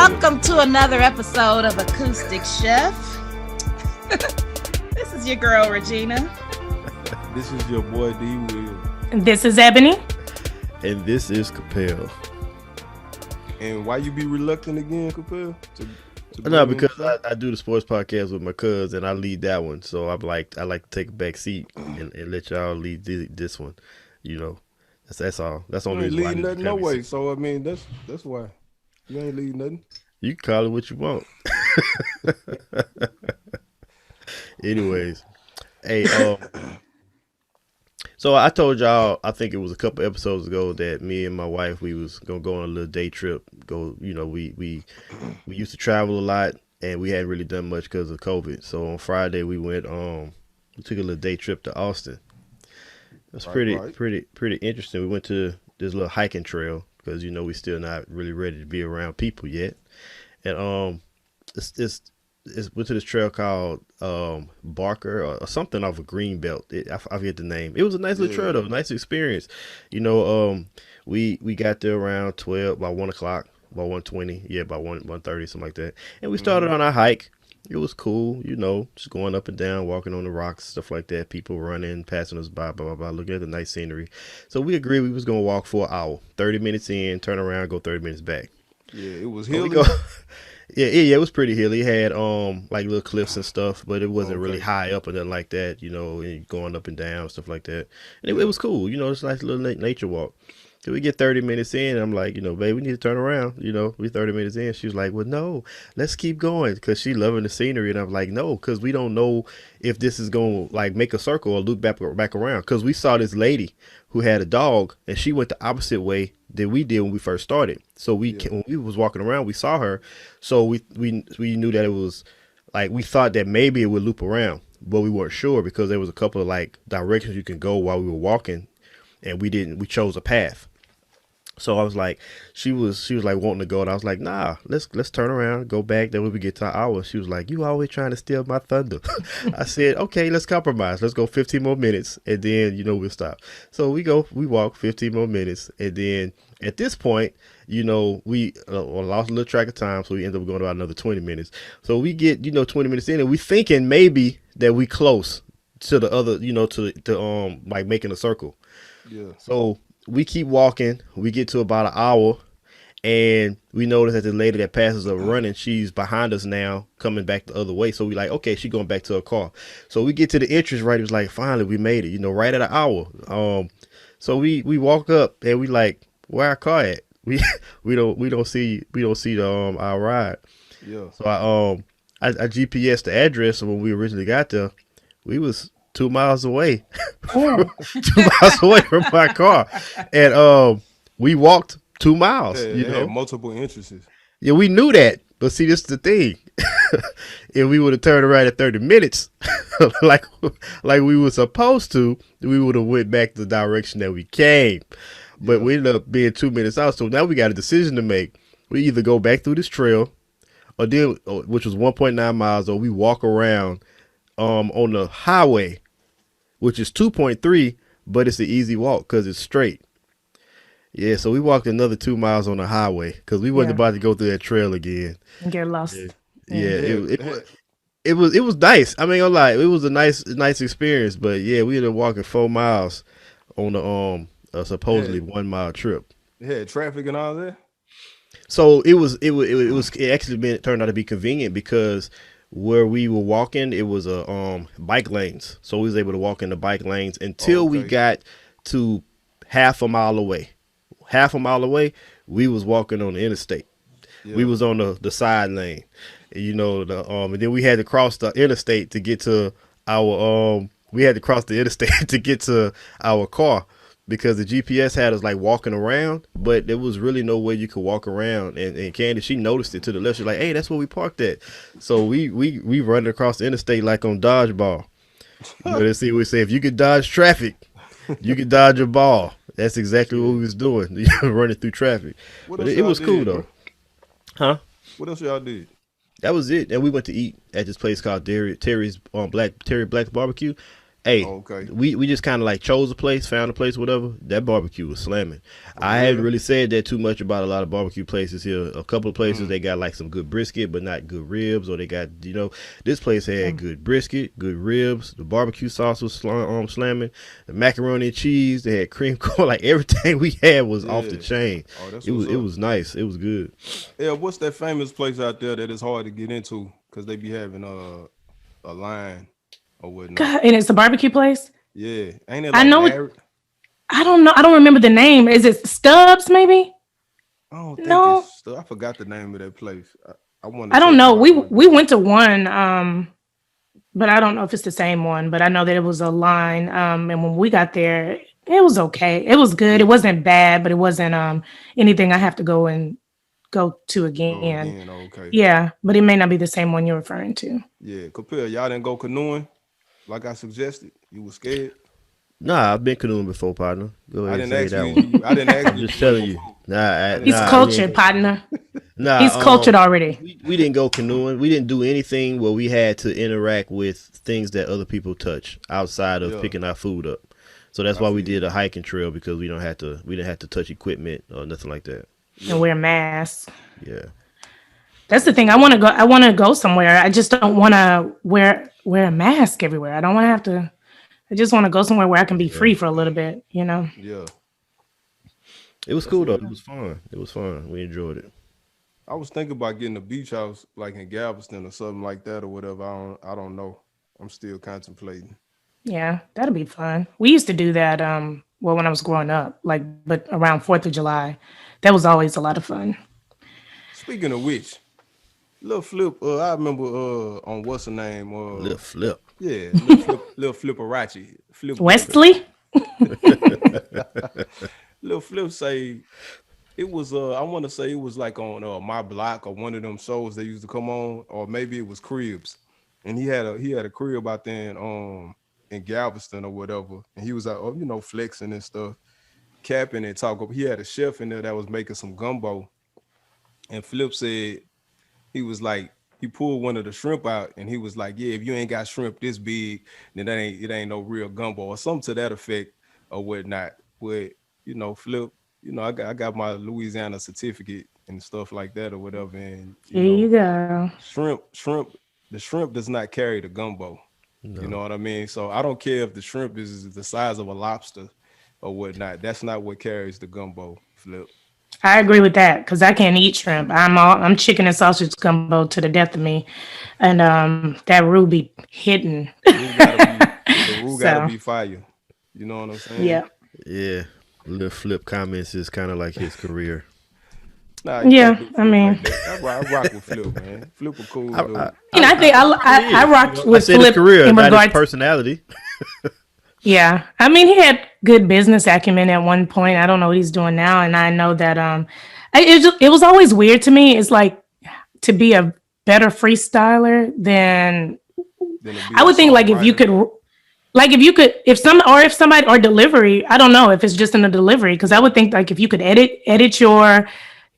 Welcome to another episode of Acoustic Chef. This is your girl, Regina. This is your boy, D. Will. This is Ebony. And this is Capel. And why you be reluctant again, Capel? No, because I do the sports podcast with my cuz, and I lead that one. So I like to take a back seat and let y'all lead this one. You know, that's all. That's the only reason why. You ain't leading nothing no way. So I mean, that's why you ain't leading nothing. You can call it what you want. Anyways, hey, so I told y'all, I think it was a couple episodes ago, that me and my wife, we was gonna go on a little day trip. We used to travel a lot, and we hadn't really done much because of COVID. So on Friday we went, we took a little day trip to Austin. It was pretty interesting. We went to this little hiking trail because we still not really ready to be around people yet, and it's went to this trail called Barker or something off a green belt. I forget the name. It was a nice little trail though, nice experience. We got there around 12, by 1 o'clock, about 1:20, by 1:30, something like that. And we started on our hike. It was cool, just going up and down, walking on the rocks, stuff like that. People running, passing us by, blah, blah, blah, looking at the nice scenery. So we agreed we was going to walk for an hour, 30 minutes in, turn around, go 30 minutes back. Yeah, it was hilly. Yeah, it was pretty hilly. It had like little cliffs and stuff, but it wasn't really high up or nothing like that, and going up and down, stuff like that. And it was cool, it's a nice little nature walk. So we get 30 minutes in, and I'm like, babe, we need to turn around. We 30 minutes in. She was like, well, no, let's keep going, because she loving the scenery. And I'm like, no, because we don't know if this is going to like make a circle or loop back around. Because we saw this lady who had a dog, and she went the opposite way than we did when we first started. So when we was walking around, we saw her. So we knew that it was like, we thought that maybe it would loop around, but we weren't sure because there was a couple of like directions you can go while we were walking, and we chose a path. So I was like, she was like wanting to go, and I was like, nah, let's turn around, go back. Then when we get to our hour, she was like, you always trying to steal my thunder. I said, okay, let's compromise. Let's go 15 more minutes, and then we'll stop. So we walk 15 more minutes, and then at this point, we lost a little track of time, so we ended up going about another 20 minutes. So we get 20 minutes in, and we thinking maybe that we close to the other, to like making a circle. Yeah. So we keep walking. We get to about an hour, and we notice that the lady that passes us running, she's behind us now, coming back the other way. So we like, okay, she's going back to her car. So we get to the entrance, right? It was like, finally, we made it, right at an hour. So we walk up, and we like, where our car at? We don't see our ride. Yeah. So I GPS the address. So when we originally got there, we was 2 miles away, 2 miles away from my car, and we walked 2 miles. Had multiple entrances. Yeah, we knew that, but see, this is the thing. If we would have turned around at 30 minutes, like we were supposed to, we would have went back the direction that we came. But we ended up being 2 minutes out, so now we got a decision to make. We either go back through this trail, which was 1.9 miles, or we walk around on the highway, which is 2.3, but it's an easy walk because it's straight. Yeah, so we walked another 2 miles on the highway because we wasn't about to go through that trail again. Get lost. It was nice. I mean, I'll lie, it was a nice experience, but yeah, we ended up walking 4 miles on the supposedly 1 mile trip. It had traffic and all that. So it turned out to be convenient because where we were walking, it was bike lanes. So we was able to walk in the bike lanes until we got to half a mile away. Half a mile away, we was walking on the interstate. Yeah. We was on the side lane. And then we had to cross the interstate to get to our to get to our car. Because the GPS had us like walking around, but there was really no way you could walk around. And Candy, she noticed it to the left. She's like, hey, that's where we parked at. So we running across the interstate like on dodgeball. But let's see, we say if you could dodge traffic, you could dodge a ball. That's exactly what we was doing, running through traffic. But it was cool though. Huh? What else y'all did? That was it. And we went to eat at this place called Terry's Black Barbecue. Hey, Okay. we just kind of like chose a place, found a place, whatever. That barbecue was slamming. I real? haven't really said that too much about a lot of barbecue places here. A couple of places they got like some good brisket, but not good ribs, or they got this place had good brisket, good ribs. The barbecue sauce was slamming. The macaroni and cheese, they had cream corn, like everything we had was off the chain. Oh, that's It what's up. was nice. It was good. Yeah, what's that famous place out there that is hard to get into because they be having a line or whatnot? God, and it's a barbecue place. Yeah, ain't it I like know Larry? I don't know. I don't remember the name. Is it Stubbs? Maybe. I don't think No. it's. I forgot the name of that place. I want. I don't know. We went to one, but I don't know if it's the same one. But I know that it was a line. And when we got there, it was okay. It was good. It wasn't bad, but it wasn't anything I have to go to Go again. again. Okay. Yeah, but it may not be the same one you're referring to. Yeah, compare. Y'all didn't go canoeing like I suggested. You was scared. Nah, I've been canoeing before, partner. Go I ahead and didn't say ask that you. one. I didn't ask I'm you. just telling you. He's cultured, partner. He's cultured already. We didn't go canoeing. We didn't do anything where we had to interact with things that other people touch outside of picking our food up. So that's why we did a hiking trail, because we didn't have to touch equipment or nothing like that. And wear masks. Yeah. That's the thing. I want to go somewhere. I just don't want to wear a mask everywhere. I don't want to have to. I just want to go somewhere where I can be free for a little bit. Yeah. It was cool though. It was fun. It was fun. We enjoyed it. I was thinking about getting a beach house like in Galveston or something like that or whatever. I don't know. I'm still contemplating. Yeah, that'll be fun. We used to do that. Well, when I was growing up, but around 4th of July, that was always a lot of fun. Speaking of which, Lil Flip, I remember on what's her name? Lil Flip. Yeah, Lil Flipperachi. Flip Wesley? Lil Flip say it was I want to say it was like on My Block or one of them shows that used to come on, or maybe it was Cribs. And he had a crib out there in Galveston or whatever. And he was out, flexing and stuff, capping and talking. He had a chef in there that was making some gumbo. And Flip said he pulled one of the shrimp out and he was like, yeah, if you ain't got shrimp this big, then it ain't no real gumbo or something to that effect or whatnot. But Flip, I got my Louisiana certificate and stuff like that or whatever. And There you go. The shrimp does not carry the gumbo. No. You know what I mean? So I don't care if the shrimp is the size of a lobster or whatnot. That's not what carries the gumbo, Flip. I agree with that because I can't eat shrimp. I'm chicken and sausage gumbo to the death of me, and that roux be hidden. The roux gotta be fire. You know what I'm saying? Yeah. Yeah. Lil Flip comments is kind of like his career. Nah, yeah, I mean, I rock with Flip, man. Flip a cool dude. I think I rocked with Flip his career, in regards his personality. Yeah, I mean, he had good business acumen at one point. I don't know what he's doing now, and I know that it was always weird to me. It's like to be a better freestyler than I would think. Like if somebody or delivery. I don't know if it's just in the delivery, because I would think like if you could edit your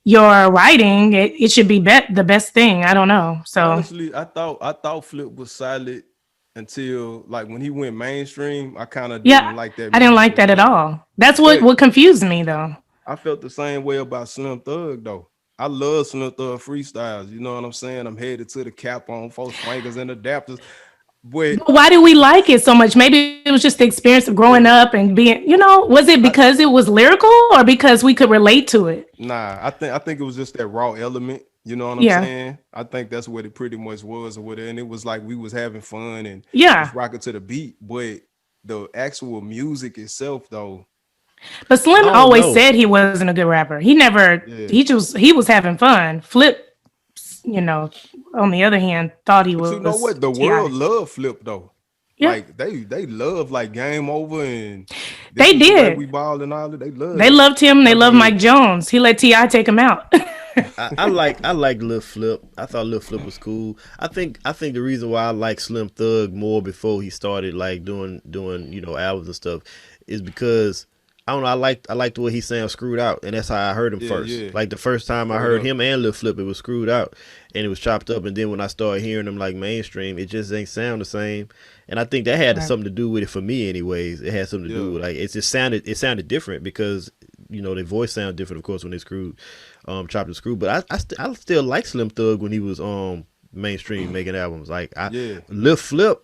writing, it should be the best thing. I don't know. So honestly, I thought Flip was solid until like when he went mainstream. I kind of didn't like that. I didn't like that at all. That's what confused me though. I felt the same way about Slim Thug though. I love Slim Thug freestyles. You know what I'm saying? I'm headed to the cap on 4 fingers and adapters. But why do we like it so much? Maybe it was just the experience of growing up and being, was it because it was lyrical or because we could relate to it? Nah, I think it was just that raw element. You know what I'm saying? I think that's what it pretty much was or whatever. And it was like we was having fun and just rocking to the beat. But the actual music itself though. But Slim always said he wasn't a good rapper. He never, he was having fun. Flip, on the other hand, thought he was. You know what? The world loved Flip though. Yeah. Like they love like Game Over and they did. We balled and all that. They loved him. They loved Mike Jones. He let T.I. take him out. I like Lil Flip. I thought Lil Flip was cool. I think the reason why I like Slim Thug more before he started like doing albums and stuff is because I don't know. I liked the way he sounds screwed out, and that's how I heard him Yeah, first. yeah. Like the first time I Straight heard up. him and Lil Flip, it was screwed out, and it was chopped up. And then when I started hearing him like mainstream, it just ain't sound the same. And I think that had Right. something to do with it for me, anyways. It had something to do Yeah. with like it sounded different because their voice sound different, of course, when they screwed, chopped and screwed. But I still like Slim Thug when he was mainstream making albums. Like Yeah. Lil Flip,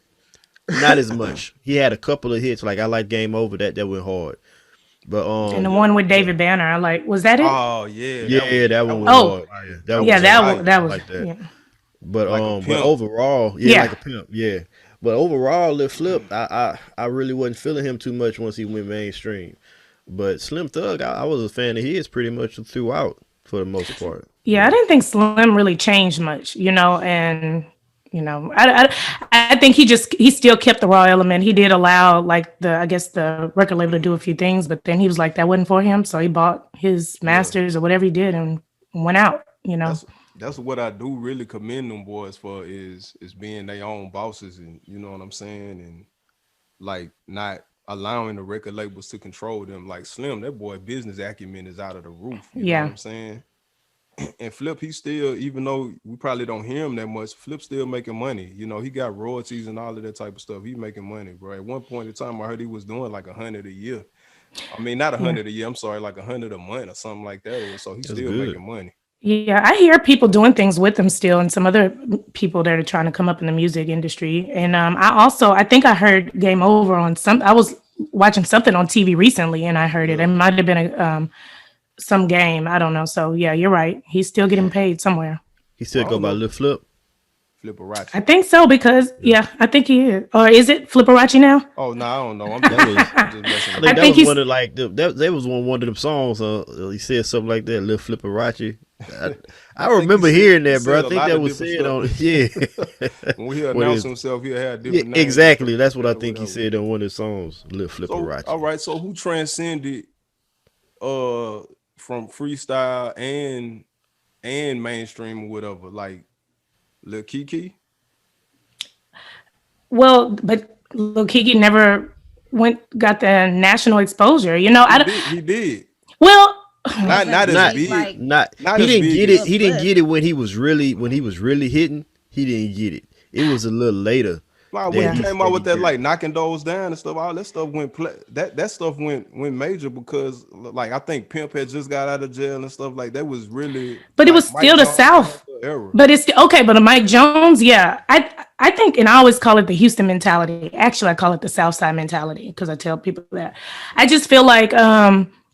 not as much. He had a couple of hits. Like I like Game Over, that went hard. But And the one with David Banner, I like. Was that it? Oh yeah. yeah, that one was Oh, hard. Yeah, that yeah, was that tight. one. That I was. like that. Yeah. Like a But pimp. overall, Yeah. like a pimp, yeah. But overall, Lil Flip, I really wasn't feeling him too much once he went mainstream. But Slim Thug, I was a fan of his pretty much throughout for the most part. Yeah, I didn't think Slim really changed much, and I think he still kept the raw element. He did allow like I guess the record label to do a few things, but then he was like that wasn't for him, so he bought his Yeah. masters or whatever he did and went out. That's what I do really commend them boys for is being their own bosses, and you know what I'm saying, and like not allowing the record labels to control them. Like Slim, that boy business acumen is out of the roof. You know what Yeah. I'm saying? And Flip, he still, even though we probably don't hear him that much, Flip still making money. He got royalties and all of that type of stuff. He making money, bro. At one point in time, I heard he was doing like 100 a year. I mean, not 100 a year. I'm sorry, like 100 a month or something like that. So he's That's still good. making money. Yeah, I hear people doing things with him still, and some other people that are trying to come up in the music industry. And I think I heard Game Over on some. I was watching something on TV recently, and I heard it. It might have been some game. I don't know. So yeah, you're right. He's still getting paid somewhere. He still I go don't by know. Lil Flip. Flipperati. I think so because I think he is. Or is it Flipperachi now? Oh no, I don't know. I'm That was, just I messing think with I that think was he's- one of like that was one of them songs. He said something like that, Lil Flipperachi. I think remember he said- hearing he that, bro. said I a think lot that of was different said stuff. on When he What announced is- himself, he'll have yeah, different names. exactly. That's what I think he Whatever. said on one of his songs, Lil So, Flipperachi. all right. So who transcended from freestyle and mainstream or whatever? Like Lil Kiki? Well, but Lil Kiki never got the national exposure. He did. Well, Not as Not- big. like- Not He as didn't big get as- it. He didn't get it when he was really hitting. He didn't get it. It was a little later. Like when he came out with that like knocking doors down and stuff, all that stuff went that stuff went major because like I think Pimp had just got out of jail and stuff like that was really. But it like, was still the Jones South. era. But it's okay. But Mike Jones, yeah, I think, and I always call it the Houston mentality. Actually, I call it the South Side mentality because I tell people that. I just feel like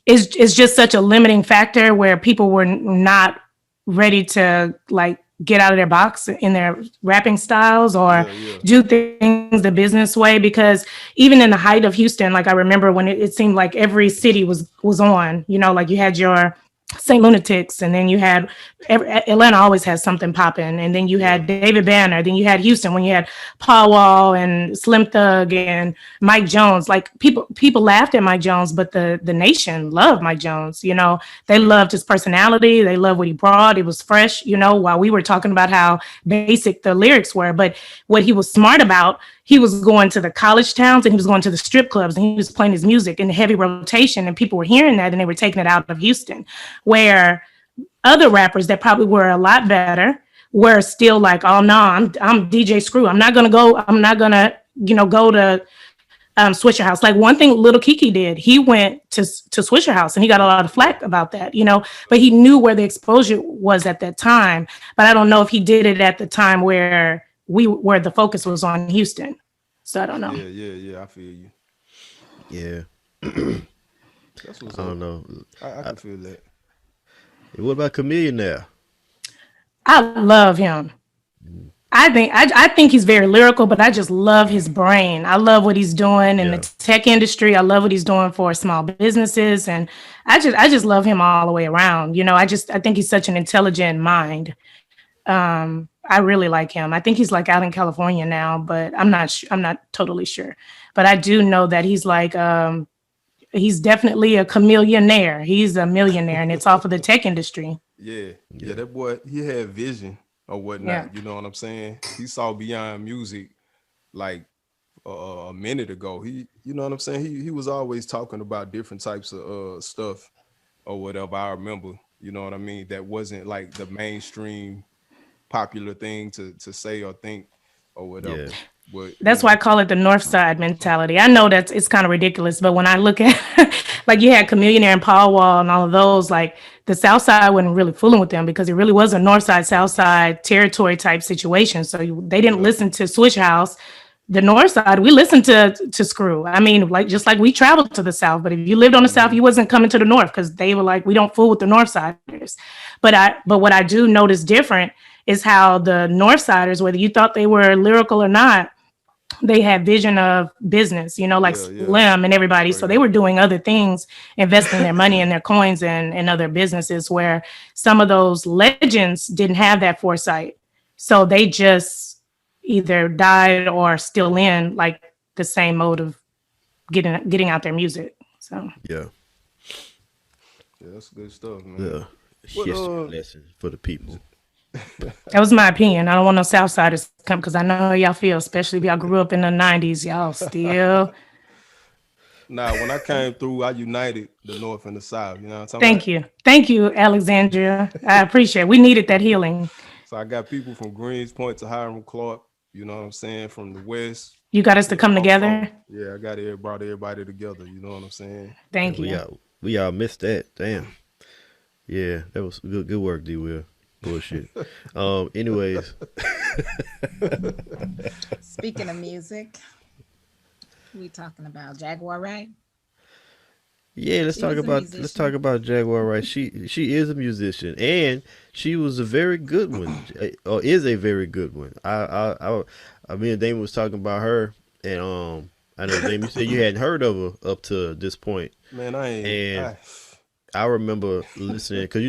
it's just such a limiting factor where people were not ready to like get out of their box in their rapping styles or do things the business way. Because even in the height of Houston, like I remember when it seemed like every city was on. Like you had your St. Lunatics, and then you had Atlanta always has something popping, and then you had David Banner, then you had Houston when you had Paul Wall and Slim Thug and Mike Jones. Like people laughed at Mike Jones, but the nation loved Mike Jones. They loved his personality, they loved what he brought. It was fresh. While we were talking about how basic the lyrics were, but what he was smart about, he was going to the college towns and he was going to the strip clubs and he was playing his music in heavy rotation, and people were hearing that and they were taking it out of Houston, where other rappers that probably were a lot better were still like, oh no, I'm DJ Screw. I'm not gonna go to Swisher House. Like one thing Little Kiki did, he went to Swisher House and he got a lot of flack about that, but he knew where the exposure was at that time. But I don't know if he did it at the time where the focus was on Houston. So I don't know. Yeah. I feel you. Yeah. That's what's I up. don't know. I can feel that. What about Chameleon now? I love him. I think he's very lyrical, but I just love his brain. I love what he's doing in the tech industry. I love what he's doing for small businesses, and I just love him all the way around. I think he's such an intelligent mind. I really like him. I think he's like out in California now, but I'm not totally sure. But I do know that he's like he's definitely a chameleonaire. He's a millionaire, and it's off of the tech industry. Yeah, that boy, he had vision or whatnot. Yeah. You know what I'm saying? He saw beyond music, like a minute ago. You know what I'm saying? He was always talking about different types of stuff or whatever. I remember, you know what I mean? That wasn't like the mainstream popular thing to say or think or whatever. Yeah. But That's why I call it the North Side mentality. I know that's it's kind of ridiculous, but when I look at like you had Chameleonaire and Paul Wall and all of those, like the South Side wasn't really fooling with them because it really was a North Side, South Side territory type situation. So they didn't listen to Switch House. The North Side, we listened to Screw. I mean, like just like we traveled to the South, but if you lived on the South, you wasn't coming to the North because they were like, we don't fool with the North Siders. But what I do notice different is how the North Siders, whether you thought they were lyrical or not, they had vision of business, like Slim and everybody. So they were doing other things, investing their money and their coins in other businesses where some of those legends didn't have that foresight. So they just either died or still in like the same mode of getting out their music. So Yeah. Yeah, that's good stuff, man. Yeah. History lesson for the people. that was my opinion. I don't want no Southsiders to come because I know how y'all feel, especially if y'all grew up in the 90s. Y'all still. Nah, when I came through, I united the North and the South. You know what I'm talking Thank about? you. Thank you, Alexandria. I appreciate it. We needed that healing. So I got people from Greens Point to Hiram Clark, you know what I'm saying, from the West. You got us to come together. Yeah, I got brought everybody together, you know what I'm saying? Thank you. We all missed that. Damn. Yeah, that was good work, D Will. Bullshit. Anyways. Speaking of music, who we talking about? Jaguar Wright? Yeah, let's talk about Jaguar Wright. She is a musician and she was a very good one, or is a very good one. I me and Damon was talking about her, and I know Damon, you said you hadn't heard of her up to this point. Man, I ain't. And I remember listening because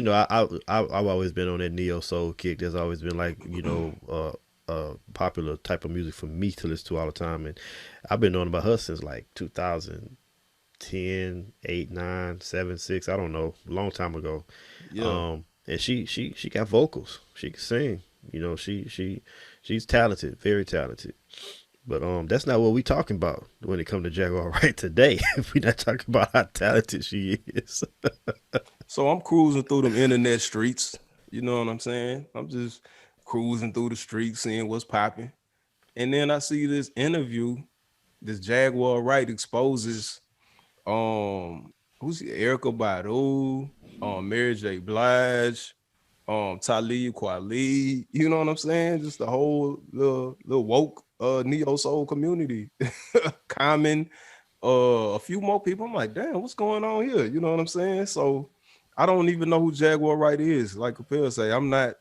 I've always been on that neo soul kick. There's always been like popular type of music for me to listen to all the time, and I've been knowing about her since like 2010, 8, 9, 7, 6. I don't know, a long time ago. Yeah. And she got vocals. She can sing. She's talented, very talented. But that's not what we talking about when it comes to Jaguar Wright today. We're not talking about how talented she is. So I'm cruising through them internet streets. You know what I'm saying? I'm just cruising through the streets, seeing what's popping. And then I see this interview. This Jaguar Wright exposes who's Erykah Badu, Mary J. Blige, Talib Kweli, you know what I'm saying? Just the whole little woke neo soul community. Common, a few more people. I'm like, damn, what's going on here? You know what I'm saying? So I don't even know who Jaguar Wright is. Like Capel say, I'm not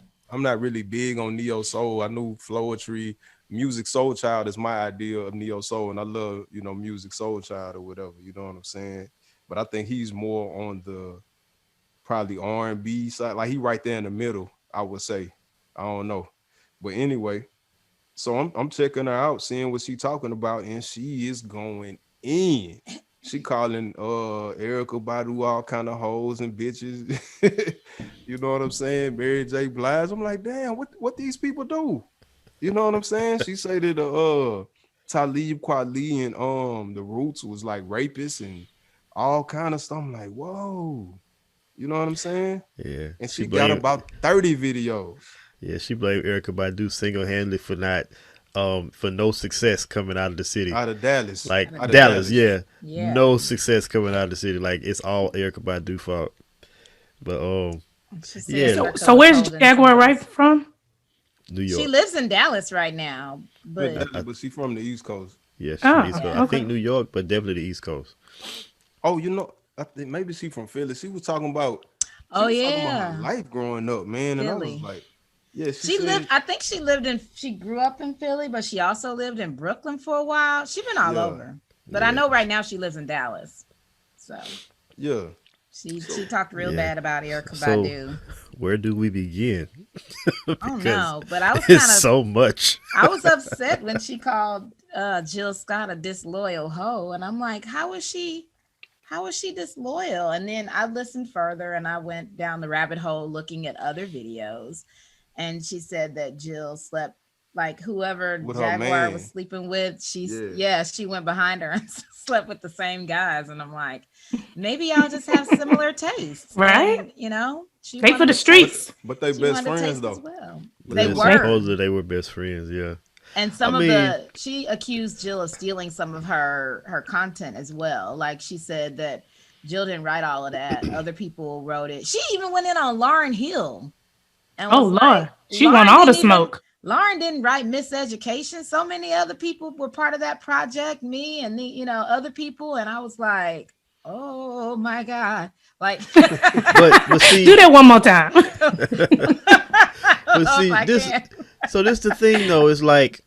really big on neo soul. I knew Floetry, Music Soul Child is my idea of neo soul, and I love, Music Soul Child or whatever, you know what I'm saying? But I think he's more on the probably R&B side, like he right there in the middle, I would say. I don't know. But anyway, so I'm checking her out, seeing what she talking about, and she is going in. She calling Erykah Badu all kind of hoes and bitches. You know what I'm saying? Mary J. Blige. I'm like, damn, what these people do? You know what I'm saying? She say that Talib Kweli and the Roots was like rapists and all kind of stuff. I'm like, whoa. You know what I'm saying? Yeah. And she got about 30 videos. Yeah, she blamed Erykah Badu single-handedly for not for no success coming out of the city. Out of Dallas. Like out of Dallas, yeah. No success coming out of the city. Like it's all Erykah Badu fault. But yeah. So where's Jaguar Wright from? New York. She lives in Dallas right now, but she's from the East Coast. Yeah, she's from the East Coast. I think New York, but definitely the East Coast. Oh, I think maybe she from Philly. She was talking about talking about her life growing up, man. And Philly. I was like, yeah, she grew up in Philly, but she also lived in Brooklyn for a while. She's been all over. But I know right now she lives in Dallas. So yeah. She talked real bad about Erykah Badu. Where do we begin? I don't know, but I was so much. I was upset when she called Jill Scott a disloyal hoe, and I'm like, how is she disloyal? And then I listened further, and I went down the rabbit hole looking at other videos, and she said that Jill slept like whoever with her Jaguar was man. sleeping with, Yeah. she went behind her and slept with the same guys. And I'm like, maybe y'all just have similar tastes. Right? And you know, she They for wanted the to taste, streets. But they she best wanted to friends taste as though. well. But They they Yeah, were. were. supposedly they were best friends. Yeah. And I some of mean, she accused Jill of stealing some of her content as well. Like she said that Jill didn't write all of that. Other people wrote it. She even went in on Lauryn Hill and Oh was like, Lord. She want all the smoke. Lauren didn't write Miseducation. So many other people were part of that project, me and the, other people. And I was like, oh my God. Like, but see, Do that one more time. but see this. So this the thing though is like,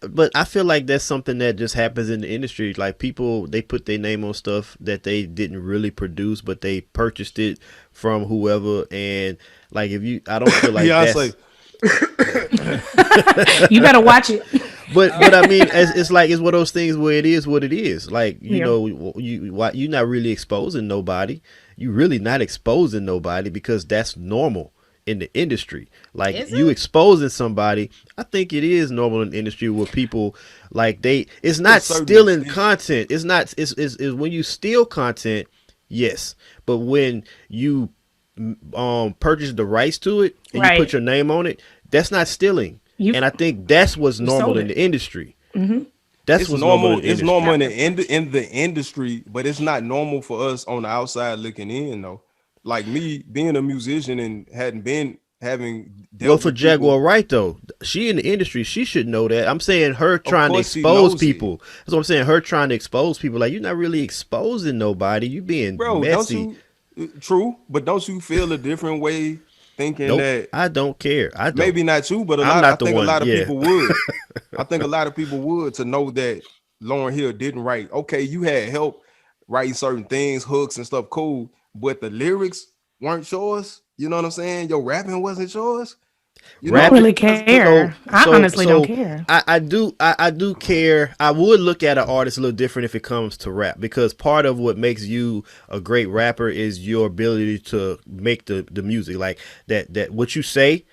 but I feel like that's something that just happens in the industry. Like people, they put their name on stuff that they didn't really produce, but they purchased it from whoever. And like, if you, I don't feel like Beyonce. You better watch it. But I mean, it's like it's one of those things where it is what it is. Like Yeah. you're not really exposing nobody. You really not exposing nobody because that's normal in the industry. Like Is you it? exposing somebody, I think it is normal in the industry where people like it's not certain stealing extent. content. It's not. It's when you steal content, yes. But when you purchase the rights to it and Right. you put your name on it, that's not stealing. You- And I think that's what's normal sold in it. the industry. That's It's what's normal. normal. In the It's industry. normal in the industry, but it's not normal for us on the outside looking in though. Like me being a musician and hadn't been having dealt Well, for with people- Jaguar Wright though, she in the industry, she should know that. I'm saying her trying to course she expose knows it. people. That's what I'm saying. Her trying to expose people. Like you're not really exposing nobody. You being bro, messy. don't you? True, but don't you feel a different way thinking Nope. that? I don't care. I don't. Maybe not you, but I'm not the I think one, a lot of yeah. people would. I think a lot of people would to know that Lauryn Hill didn't write. Okay, you had help writing certain things, hooks and stuff, cool, but the lyrics weren't yours. You know what I'm saying? Your rapping wasn't yours. You I don't know, really care. I honestly don't care. I do care. I would look at an artist a little different if it comes to rap because part of what makes you a great rapper is your ability to make the music like that what you say.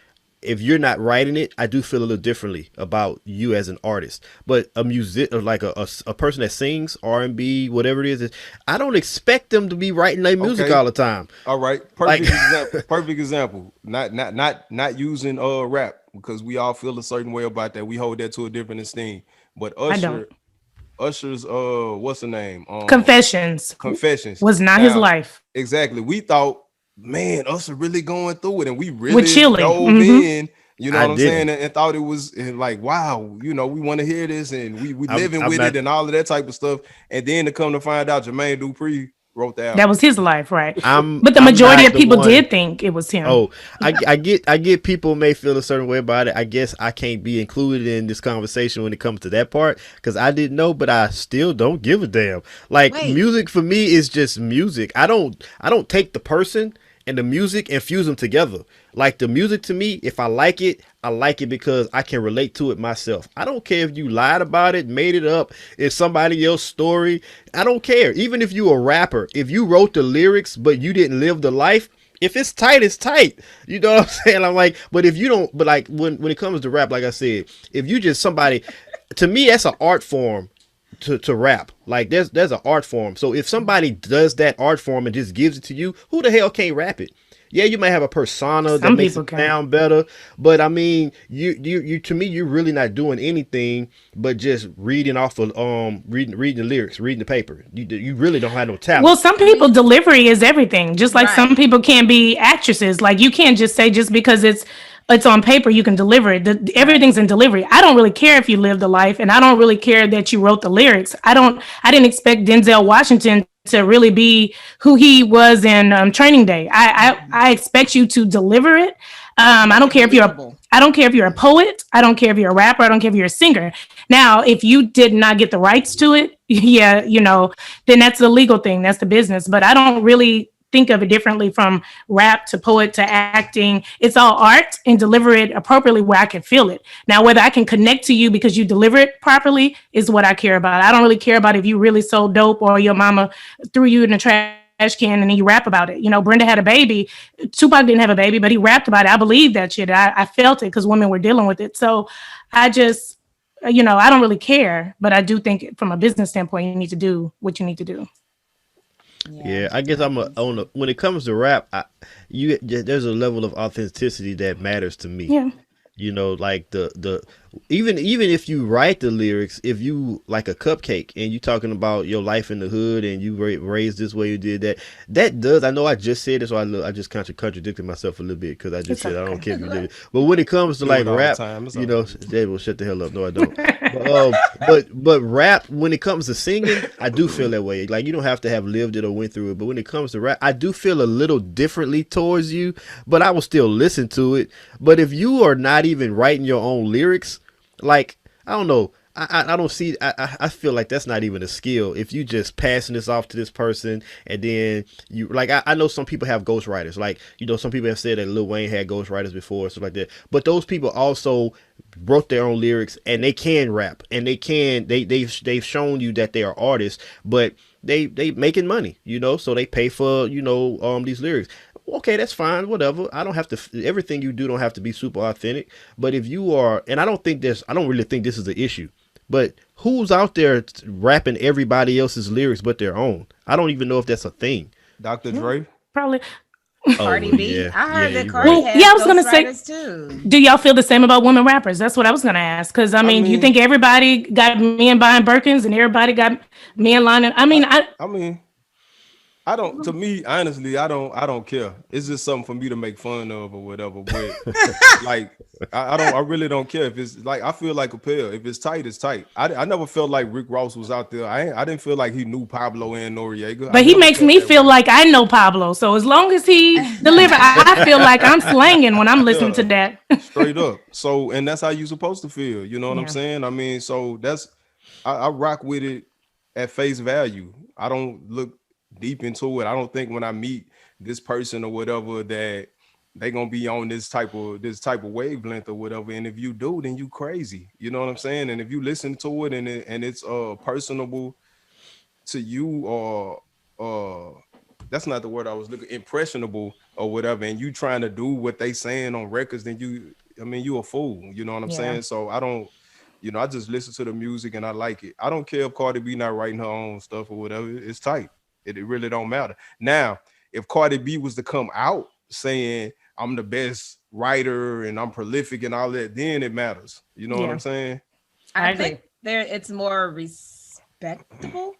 If you're not writing it, I do feel a little differently about you as an artist. But a music or like a person that sings R&B, whatever it is, I don't expect them to be writing their music Okay. all the time. All right, Like- perfect example. Perfect example. Not using rap because we all feel a certain way about that. We hold that to a different esteem. But I don't. Usher's what's the name? Confessions Confessions was not his Now, life. Exactly. We thought, man, Usher really going through it, and we really With Chili. dove Mhm. in. You know I what I'm saying? didn't. And thought it was and like, wow, we want to hear this, and we living I'm with not- it, and all of that type of stuff. And then to come to find out, Jermaine Dupri wrote that. That was his life, right? But the I'm majority not of people the one- did think it was him. Oh, I get people may feel a certain way about it. I guess I can't be included in this conversation when it comes to that part because I didn't know, but I still don't give a damn. Like Wait. music for me is just music. I don't take the person and the music and fuse them together. Like the music to me, if I like it because I can relate to it myself. I don't care if you lied about it, made it up, it's somebody else's story. I don't care. Even if you a rapper, if you wrote the lyrics but you didn't live the life, if it's tight, it's tight. You know what I'm saying? I'm like, but if you don't, but like when it comes to rap, like I said, if you just somebody, to me, that's an art form. To rap, like there's an art form. So if somebody does that art form and just gives it to you, who the hell can't rap it? Yeah, you may have a persona that Some makes people it can. sound better, but I mean, you to me, you're really not doing anything but just reading off of reading the lyrics, reading the paper. You really don't have no talent. Well, some people delivery is everything. Just like some Right. people can't be actresses. Like you can't just say just because it's on paper you can deliver it. Everything's in delivery. I don't really care if you live the life, and I don't really care that you wrote the lyrics. I didn't expect Denzel Washington to really be who he was in Training Day. I expect you to deliver it. I don't care if Believable. I don't care if you're a poet. I don't care if you're a rapper. I don't care if you're a singer. Now, if you did not get the rights to it, yeah, then that's the legal thing. That's the business. But I don't really think of it differently from rap to poet to acting. It's all art and deliver it appropriately where I can feel it. Now, whether I can connect to you because you deliver it properly is what I care about. I don't really care about if you really so dope or your mama threw you in the trash can and then you rap about it. You know, Brenda had a baby. Tupac didn't have a baby, but he rapped about it. I believe that shit. I felt it because women were dealing with it. So I just, I don't really care, but I do think from a business standpoint, you need to do what you need to do. Yeah, Yeah, I guess I I'm a think on so. a, when it comes to rap, there's a level of authenticity that matters to me. Yeah. You know, like the even if you write the lyrics, if you like a cupcake and you talking about your life in the hood and you raised this way, you did that. That does. I know I just said it, so I just kind of contradicted myself a little bit because I just It's said I don't okay. care if you did it. But when it comes to Do like it all the rap, time. It's you all know, good. they will shut the hell up. No, I don't. But rap, when it comes to singing, I do feel that way. Like you don't have to have lived it or went through it, but when it comes to rap, I do feel a little differently towards you. But I will still listen to it. But if you are not even writing your own lyrics, like I don't know, I don't see. I feel like that's not even a skill. If you just passing this off to this person and then you like, I know some people have ghostwriters. Like some people have said that Lil Wayne had ghostwriters before, stuff like that. But those people also wrote their own lyrics and they can rap and they've shown you that they are artists, but they making money, so they pay for these lyrics. Okay, that's fine, whatever. I don't have to, everything you do don't have to be super authentic. But if you are, and I don't really think this is the issue, but who's out there rapping everybody else's lyrics but their own? I don't even know if that's a thing. Dr. Yeah, Dre. probably. Oh Cardi well, B. yeah, I yeah, heard that you're Cardi right. Well, yeah, has I was gonna say, ghostwriters too. do y'all feel the same about women rappers? That's what I was gonna ask. Because I I mean, you mean, think everybody got men buying Birkins and everybody got men lining? I I mean, I I mean, I don't. To me, honestly, I don't care. It's just something for me to make fun of or whatever. But like, I don't. I really don't care if it's like. I feel like a pill. If it's tight, it's tight. I never felt like Rick Ross was out there. I didn't feel like he knew Pablo and Noriega. I but he never makes felt me that feel way. like I know Pablo. So as long as he deliver, I feel like I'm slanging when I'm listening to Yeah, that. straight up. So, and that's how you supposed to feel. You know what I'm Yeah, saying? I mean, so that's I rock with it at face value. I don't look deep into it. I don't think when I meet this person or whatever that they gonna be on this type of wavelength or whatever. And if you do, then you crazy. You know what I'm saying? And if you listen to it and it's personable to you or that's not the word I was looking, impressionable or whatever, and you trying to do what they saying on records, then I mean you a fool. You know what I'm yeah, saying? So I don't, I just listen to the music and I like it. I don't care if Cardi B not writing her own stuff or whatever. It's tight. It really don't matter. Now, if Cardi B was to come out saying I'm the best writer and I'm prolific and all that, then it matters. You know what I'm yeah. saying? I I think agree. it's more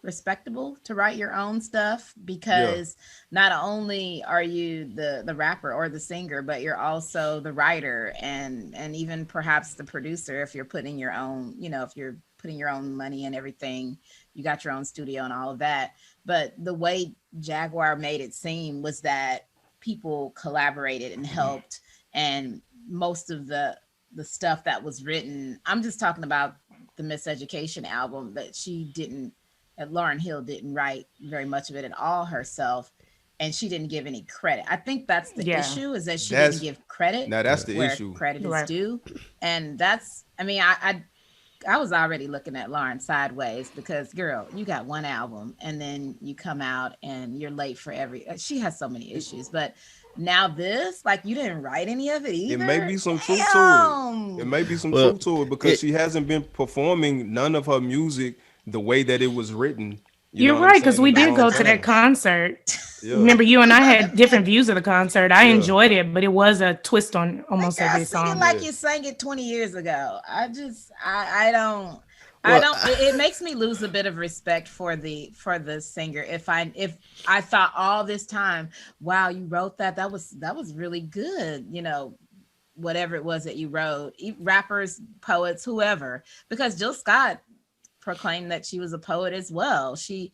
respectable to write your own stuff Yeah. because not only are you the rapper or the singer, but you're also the writer and even perhaps the producer if you're putting your own, if you're putting your own money and everything, you got your own studio and all of that. But the way Jaguar made it seem was that people collaborated and helped, and most of the stuff that was written, I'm just talking about the Miseducation album, that she didn't, that Lauren Hill didn't write very much of it at all herself, and she didn't give any credit. I think that's the Yeah, issue, is that she didn't That's give credit Now that's the where issue. credit you're is right. due. And that's, I mean, I was already looking at Lauren sideways because, girl, you got one album and then you come out and you're late for every. She has so many issues, but now this, like, you didn't write any of it It may either. be some truth to it. It Damn. may be some Well, truth to it because it she hasn't been performing none of her music the way that it was written. You know You're what I'm right, because saying? we In a did That's the long go to other that time. thing. concert. Yeah. Remember, you and I had different views of the concert. I Yeah. enjoyed it, but it was a twist on Like, almost girl, every sing it song. like Yeah. you sang it 20 years ago. I well, don't, it makes me lose a bit of respect for the singer if I thought all this time, wow, you wrote that, that was really good, whatever it was that you wrote, rappers, poets, whoever, because Jill Scott proclaimed that she was a poet as well. She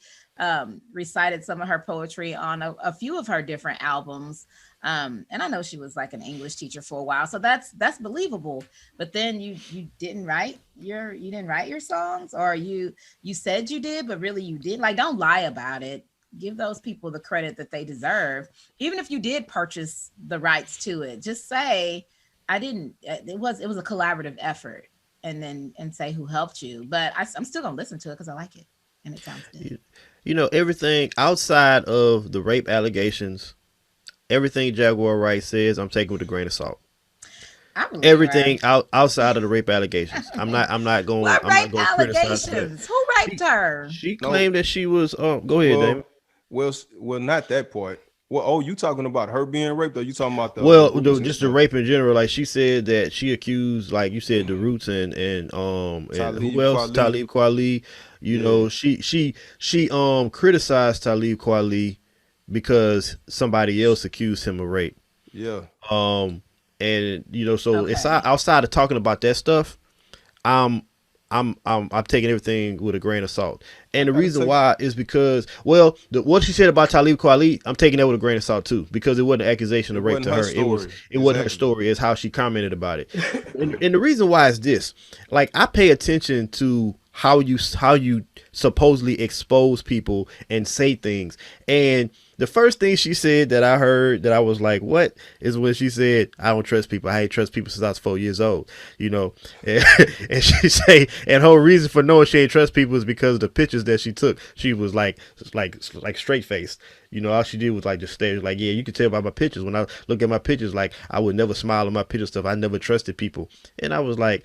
recited some of her poetry on a few of her different albums. And I know she was like an English teacher for a while, so that's believable. But then you didn't write your songs, or you said you did, but really you didn't. Like, don't lie about it. Give those people the credit that they deserve. Even if you did purchase the rights to it, just say I didn't. It was a collaborative effort, and then and say who helped you. But I'm still gonna listen to it because I like it and it sounds good. everything outside of the rape allegations, everything Jaguar Wright says, I'm taking with a grain of salt. I believe her. Everything outside of the rape allegations, I'm not going. What I'm not rape going to criticize that. allegations? Who raped her? She No, claimed that she was. Go ahead, Damon. well, well, not that part. Well, oh, you talking about her being raped, or you talking about the Well, roots and just the stuff? rape in general. Like she said that she accused, like you said, the Roots and who Talib else? Kweli. Talib Kweli. Yeah, She criticized Talib Kweli because somebody else accused him of rape. yeah. Um, and so it's Okay. outside of talking about that stuff. I'm I'm taking everything with a grain of salt. I And the gotta reason take. why is because, well, what she said about Talib Kweli, I'm taking that with a grain of salt too, because it wasn't an accusation It of rape wasn't to her her. story. It wasn't her Exactly. story. It's how she commented about it. And the reason why is this: like, I pay attention to how you supposedly expose people and say things. And the first thing she said that I heard that I was like, "What?" is when she said, "I don't trust people. I ain't trust people since I was 4 years old." You know, and, and she say, and her reason for knowing she ain't trust people is because of the pictures that she took. She was like straight faced. You know, all she did was like just stare. Like, yeah, you can tell by my pictures. When I look at my pictures, like I would never smile on my picture stuff. I never trusted people, and I was like,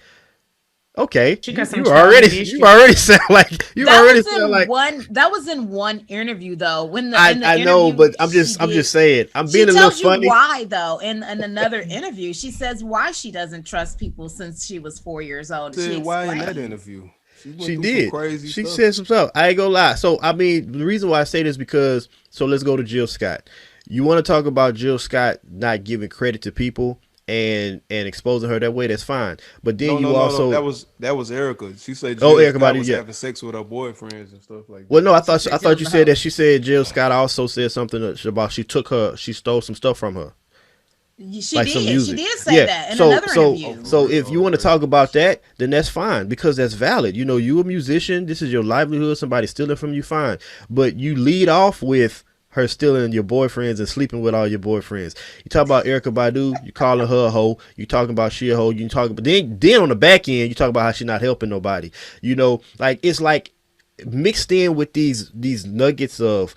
okay, She you got some you already childhood you issues. already sound like you That already was sound in like one. That was in one interview though. When the I in the I know, interview but she I'm did, just saying I'm she being a little tells you funny. why though. In another interview, she says why she doesn't trust people since she was 4 years old. She Said why in that explained. interview? She went She through some did. crazy She stuff. said some stuff. I ain't gonna lie. So I mean, the reason why I say this because let's go to Jill Scott. You want to talk about Jill Scott not giving credit to people and exposing her that way? That's fine. But then No, no, you no, no. also That was Erica. She said oh, Jill Erykah Scott Badu, was yeah. having sex with her boyfriends and stuff like Well, that. no, I She thought said you Jill's a said that hoe. she said Jill Scott also said something about she stole some stuff from her, She like some did. She music. did say Yeah. that in So another so Oh, interview. for so real? if you Oh, want to okay. talk about that, then that's fine because that's valid. You know, you a musician. This is your livelihood. Somebody stealing from you, fine. But you lead off with her stealing your boyfriends and sleeping with all your boyfriends. You talk about Erykah Badu, you calling her a hoe. You talking about she a hoe. You talking, but then on the back end, you talk about how she not helping nobody. You know, like it's like mixed in with these nuggets of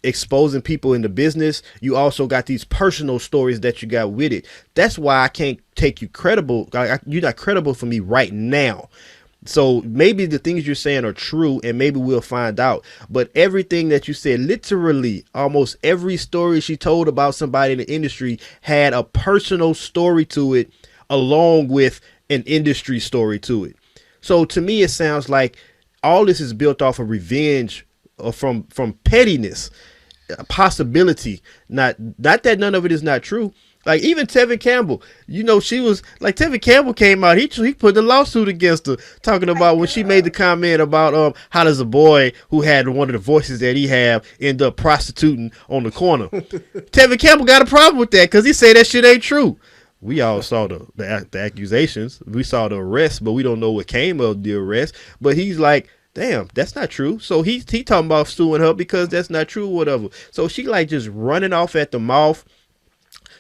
exposing people in the business. You also got these personal stories that you got with it. That's why I can't take you credible. You're not credible for me right now. So maybe the things you're saying are true, and maybe we'll find out. But everything that you said, literally almost every story she told about somebody in the industry had a personal story to it, along with an industry story to it. So to me, it sounds like all this is built off of revenge, or from pettiness, a possibility. Not that none of it is not true. Like even Tevin Campbell, she was like Tevin Campbell came out. He put the lawsuit against her, talking My about when she made the girl. comment about how does a boy who had one of the voices that he have end up prostituting on the corner. Tevin Campbell got a problem with that because he said that shit ain't true. We all saw the accusations. We saw the arrest, but we don't know what came of the arrest. But he's like, damn, that's not true. So he talking about suing her because that's not true, or whatever. So she like just running off at the mouth,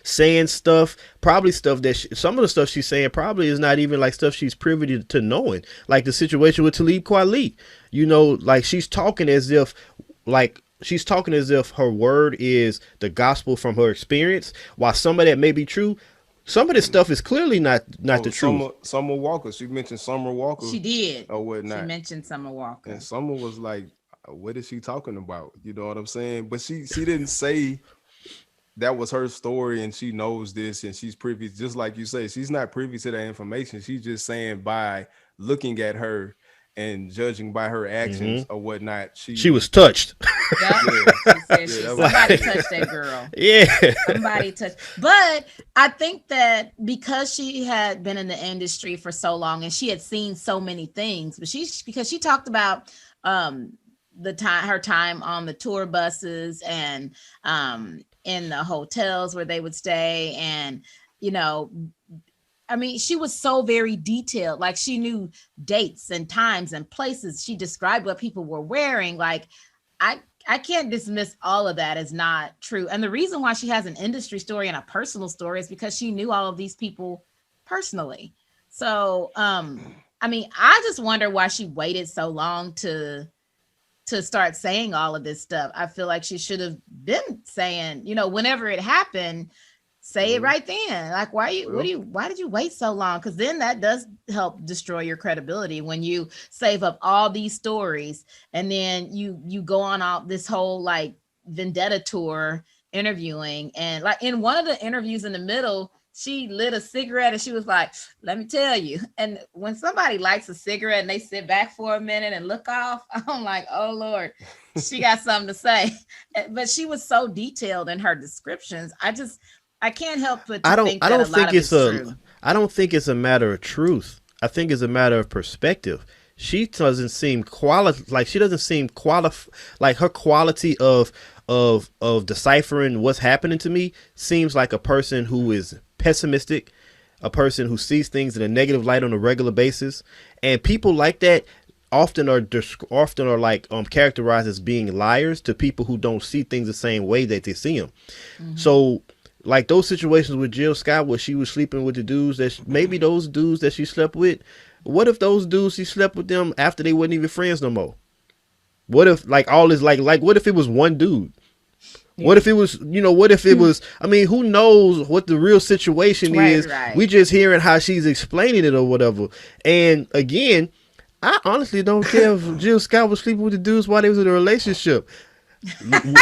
saying stuff, probably stuff that some of the stuff she's saying probably is not even like stuff she's privy to knowing. Like the situation with Talib Kweli, like she's talking as if her word is the gospel from her experience, while some of that may be true. Some of this stuff is clearly not Oh, the truth. Summer Walker. She mentioned Summer Walker She did. or She whatnot, mentioned Summer and Walker. Summer was like, "What is she talking about?" You know what I'm saying? But she didn't say that was her story, and she knows this, and she's privy. Just like you say, she's not privy to that information. She's just saying by looking at her and judging by her Hmm. actions or whatnot. She She, was touched. Yep. yeah, She said yeah, she that was somebody touched that girl. Yeah. Somebody touched. But I think that because she had been in the industry for so long and she had seen so many things, but because she talked about um her time on the tour buses and in the hotels where they would stay, and you know I mean, she was so very detailed. Like she knew dates and times and places. She described what people were wearing. Like I I can't dismiss all of that as not true. And the reason why she has an industry story and a personal story is because she knew all of these people personally. So I mean, I just wonder why she waited so long to to start saying all of this stuff. I feel like she should have been saying, whenever it happened, say it Mhm. right then. Like, Well, why did you wait so long? Because then that does help destroy your credibility when you save up all these stories and then you go on all this whole like vendetta tour interviewing, and like in one of the interviews in the middle, she lit a cigarette and she was like, let me tell you. And when somebody lights a cigarette and they sit back for a minute and look off, I'm like, oh Lord, she got something to say. But she was so detailed in her descriptions. I can't help but to think I that a don't lot think of it's true. I don't think it's a matter of truth. I think it's a matter of perspective. She doesn't seem she doesn't seem like her quality of deciphering what's happening to me seems like a person who is pessimistic, a person who sees things in a negative light on a regular basis, and people like that often are like characterized as being liars to people who don't see things the same way that they see them. Mm-hmm. So like those situations with Jill Scott where she was sleeping with the dudes maybe those dudes that she slept with, what if those dudes she slept with them after they weren't even friends no more? What if like all is like what if it was one dude? What if it was, what if it was, I mean, who knows what the real situation is? Right. We just hearing how she's explaining it or whatever. And again, I honestly don't care if Jill Scott was sleeping with the dudes while they was in a relationship.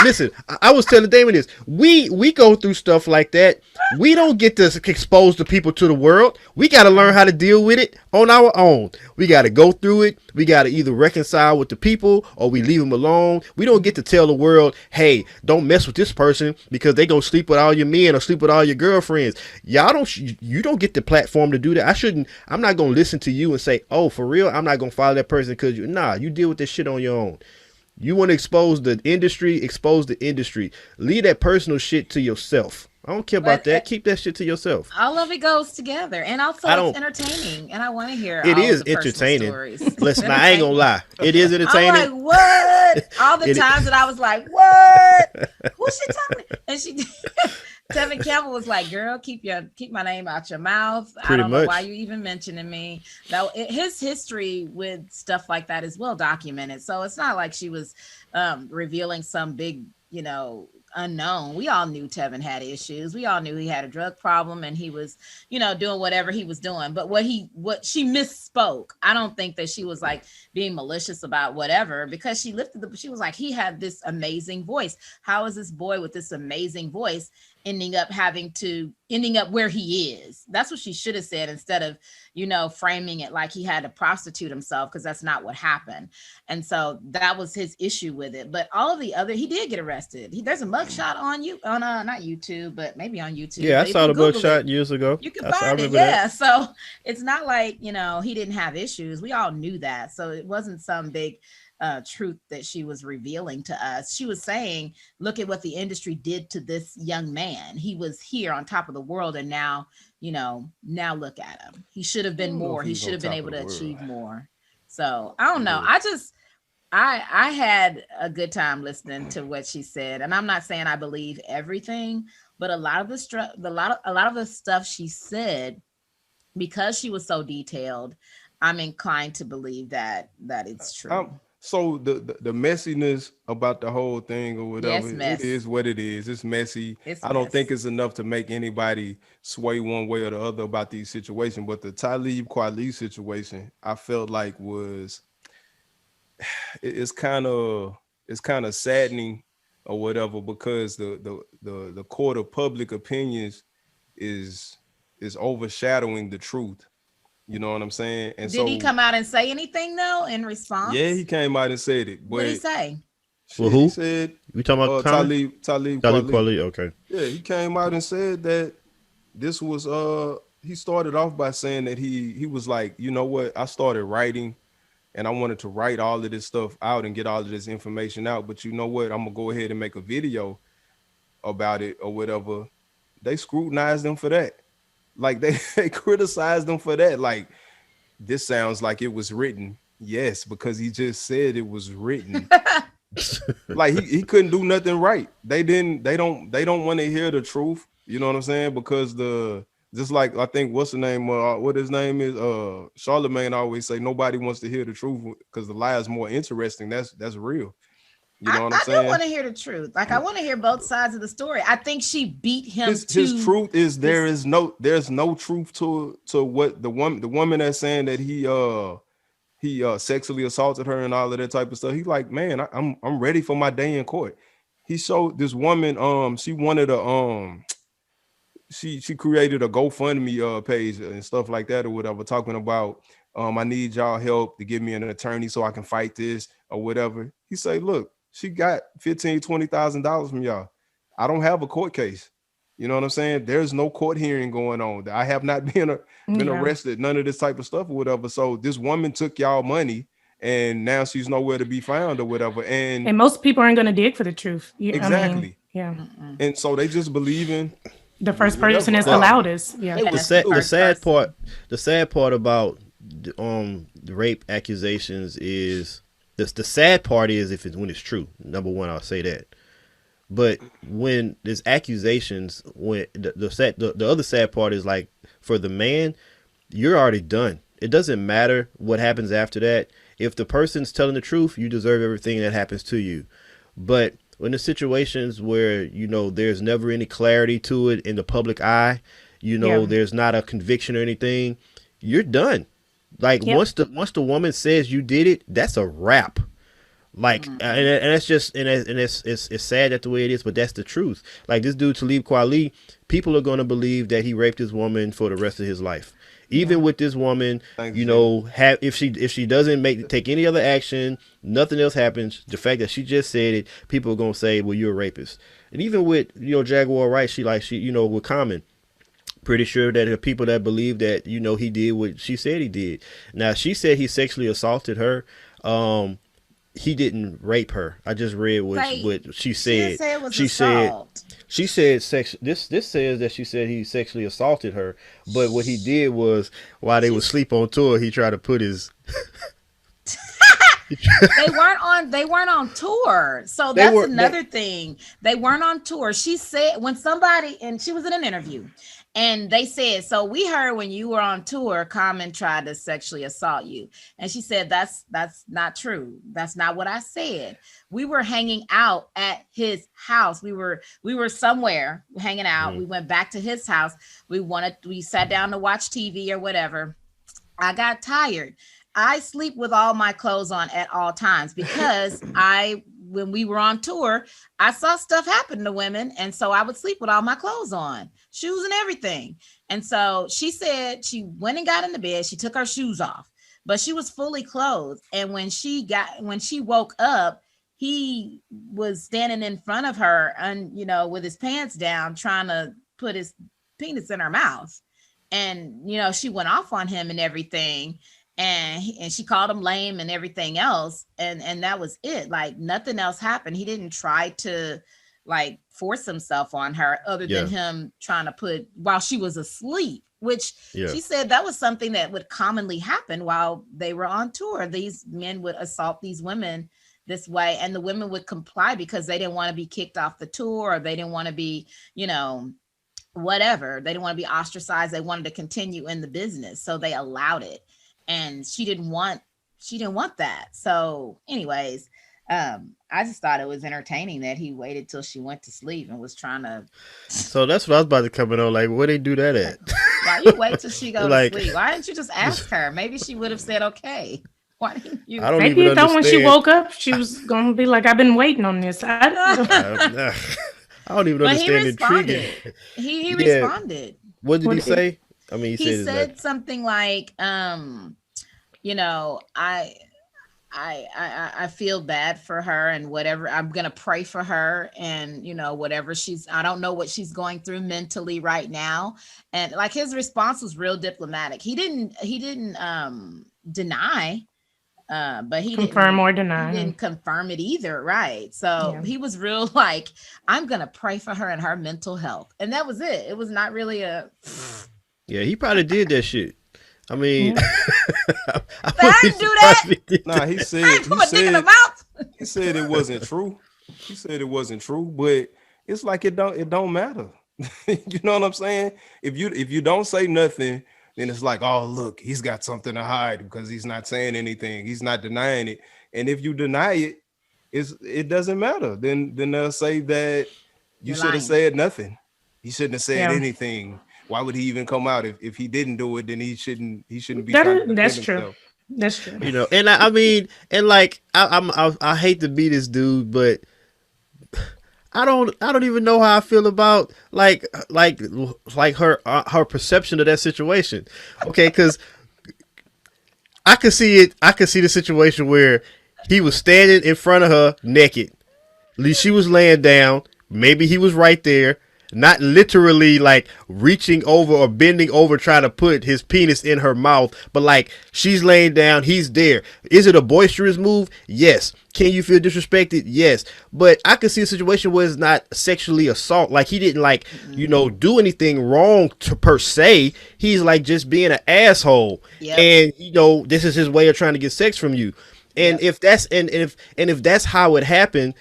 Listen, I was telling Damon this. We go through stuff like that. We don't get to expose the people to the world. We got to learn how to deal with it on our own. We got to go through it. We got to either reconcile with the people or we leave them alone. We don't get to tell the world, hey, don't mess with this person because they gonna sleep with all your men or sleep with all your girlfriends. You don't get the platform to do that. I'm not gonna listen to you and say, oh, for real, I'm not gonna follow that person because you deal with this shit on your own. You want to expose the industry. Leave that personal shit to yourself. I don't care about that. Keep that shit to yourself. All of it goes together, and also it's entertaining, and I want to hear. It all is of the entertaining. Stories. Listen, I ain't gonna lie. It is entertaining. I'm like, what? All the times that I was like, what? Who's she talking to? And she, Tevin Campbell was like, girl, keep my name out your mouth. I don't know why you even mentioning me. Now, his history with stuff like that is well documented, so it's not like she was revealing some big, unknown. We all knew Tevin had issues. We all knew he had a drug problem and he was, doing whatever he was doing. But what she misspoke. I don't think that she was like being malicious about whatever, because she she was like, he had this amazing voice. How is this boy with this amazing voice ending up where he is? That's what she should have said, instead of, framing it like he had to prostitute himself, because that's not what happened. And so that was his issue with it. But all of the other, he did get arrested. There's a mugshot on not YouTube, but maybe on YouTube. Yeah, I saw the mugshot years ago. You can find it. Yeah. So it's not like, he didn't have issues. We all knew that. So it wasn't some big truth that she was revealing to us. She was saying, look at what the industry did to this young man. He was here on top of the world, and now look at him. He should have been more. He should have been able to achieve more. So I don't know. I had a good time listening to what she said, and I'm not saying I believe everything, but a lot of the stuff she said, because she was so detailed, I'm inclined to believe that it's true. So the messiness about the whole thing or whatever, it is what it is. It's messy. I don't think it's enough to make anybody sway one way or the other about these situations. But the Talib Kweli situation, I felt like it's kind of saddening or whatever, because the court of public opinions is overshadowing the truth. You know what I'm saying? And did he come out and say anything though in response? Yeah, he came out and said it. What did he say? Well, who? He said, we talking about Talib Kweli. Okay. Yeah, he came out and said that this was he started off by saying that he was like, you know what, I started writing and I wanted to write all of this stuff out and get all of this information out, but you know what, I'm gonna go ahead and make a video about it or whatever. They scrutinized him for that. Like they criticized him for that. Like, this sounds like it was written. Yes, because he just said it was written. Like he couldn't do nothing right. They don't want to hear the truth. You know what I'm saying? Because the Just like I think what's the name? What his name is? Charlemagne always say nobody wants to hear the truth because the lie is more interesting. That's real. You know what I'm I do saying? want to hear the truth. Like I want to hear both sides of the story. I think she beat him His to truth is there's no truth to what the woman that's saying that he sexually assaulted her and all of that type of stuff. He's like, man, I'm ready for my day in court. He showed this woman, she wanted a she created a GoFundMe page and stuff like that or whatever, talking about I need y'all help to give me an attorney so I can fight this or whatever. He say, look, she got $15,000-$20,000 from y'all. I don't have a court case. You know what I'm saying? There's no court hearing going on. I have not been arrested, none of this type of stuff or whatever. So this woman took y'all money and now she's nowhere to be found or whatever. And most people aren't going to dig for the truth. Exactly. I mean, yeah. And so they just believe in the first person is the loudest. Yeah. The sad part about the rape accusations is the sad part is when it's true. Number one, I'll say that. But when there's accusations, when the other sad part is like for the man, you're already done. It doesn't matter what happens after that. If the person's telling the truth, you deserve everything that happens to you. But when the situations where, there's never any clarity to it in the public eye, there's not a conviction or anything, you're done. Like once the woman says you did it, that's a wrap. Like, and that's just, and it's sad that the way it is, but that's the truth. Like this dude, Talib Kweli, people are going to believe that he raped his woman for the rest of his life. Even with this woman, if she doesn't take any other action, nothing else happens. The fact that she just said it, people are going to say, well, you're a rapist. And even with, Jaguar Wright, she with Common, pretty sure that there are people that believe that, he did what she said he did. Now, she said he sexually assaulted her. He didn't rape her. I just read what she said. She said this says that she said he sexually assaulted her, but what he did was while they would sleep on tour, he tried to put his they weren't on tour. So that's another thing. They weren't on tour. She said when somebody, and she was in an interview, and they said, so we heard when you were on tour, Common tried to sexually assault you. And she said, that's not true. That's not what I said. We were hanging out at his house. We were somewhere hanging out. We went back to his house. We sat down to watch TV or whatever. I got tired. I sleep with all my clothes on at all times because when we were on tour, I saw stuff happen to women. And so I would sleep with all my clothes on, shoes and everything. And so she said she went and got in the bed. She took her shoes off, but she was fully clothed. And when she woke up, he was standing in front of her and, with his pants down, trying to put his penis in her mouth. And, she went off on him and everything. And she called him lame and everything else. And that was it. Like nothing else happened. He didn't try to like force himself on her other than him trying to while she was asleep, which she said that was something that would commonly happen while they were on tour. These men would assault these women this way, and the women would comply because they didn't want to be kicked off the tour, or they didn't want to be, whatever. They didn't want to be ostracized. They wanted to continue in the business. So they allowed it. And she didn't want that. So anyways, I just thought it was entertaining that he waited till she went to sleep and was trying to. So that's what I was about to come in on. Like, where they do that at? Why you wait till she go to sleep? Why didn't you just ask her? Maybe she would have said okay. Why didn't you? Maybe you thought when she woke up, she was gonna be like, "I've been waiting on this." I don't even understand the intrigue. He responded. What did he say? I mean, he said something like, I feel bad for her and whatever. I'm going to pray for her and, whatever I don't know what she's going through mentally right now. And like his response was real diplomatic. He didn't deny, but he confirm or deny. He didn't confirm it either. Right. So he was real like, I'm going to pray for her and her mental health. And that was it. It was not really a... Yeah, he probably did that shit. I mean, I didn't do that. Nah, he said he said it wasn't true. He said it wasn't true, but it's like it don't matter. You know what I'm saying? If you don't say nothing, then it's like, oh look, he's got something to hide because he's not saying anything. He's not denying it. And if you deny it, it doesn't matter. Then they'll say that you You're should have lying. said nothing. He shouldn't have said Yeah, anything. Why would he even come out if he didn't do it? Then he shouldn't be trying to defend that's true. himself. That's true. You know, and I mean, and like I hate to be this dude, but I don't even know how I feel about like her perception of that situation. Okay, because I could see it. I could see the situation where he was standing in front of her naked. At least she was laying down. Maybe he was right there, not literally like reaching over or bending over trying to put his penis in her mouth, but like she's laying down, he's there. Is it a boisterous move? Yes. Can you feel disrespected? Yes. But I could see a situation where it's not sexually assault. Like he didn't like, do anything wrong per se. He's like just being an asshole. Yep. And this is his way of trying to get sex from you. And Yep. if that's how it happened,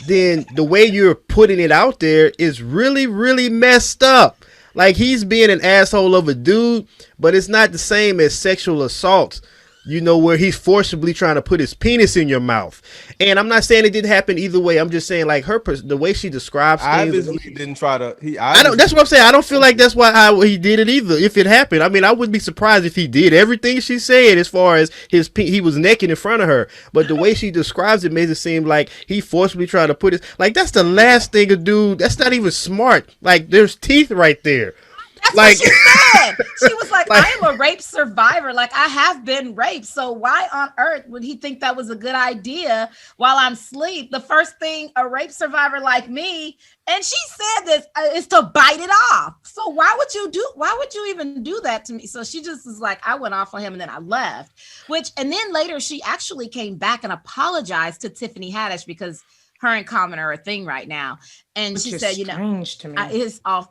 then the way you're putting it out there is really, really messed up. Like he's being an asshole of a dude, but it's not the same as sexual assault. Where he's forcibly trying to put his penis in your mouth. And I'm not saying it didn't happen either way. I'm just saying like the way she describes things. Obviously, he didn't try to. He I don't. obviously. That's what I'm saying. I don't feel like that's how he did it either. If it happened, I mean, I wouldn't be surprised if he did everything she said as far as he was naked in front of her. But the way she describes it makes it seem like he forcibly tried to put it. Like that's the last thing a dude. That's not even smart. Like there's teeth right there. That's Like, what she said. She was like, like I am a rape survivor. Like, I have been raped. So why on earth would he think that was a good idea while I'm asleep? The first thing a rape survivor like me, and she said this, is to bite it off. So why would you even do that to me? So she just was like, I went off on him and then I left. And then later she actually came back and apologized to Tiffany Haddish because her and Common are a thing right now. And Which she is said, strange to me.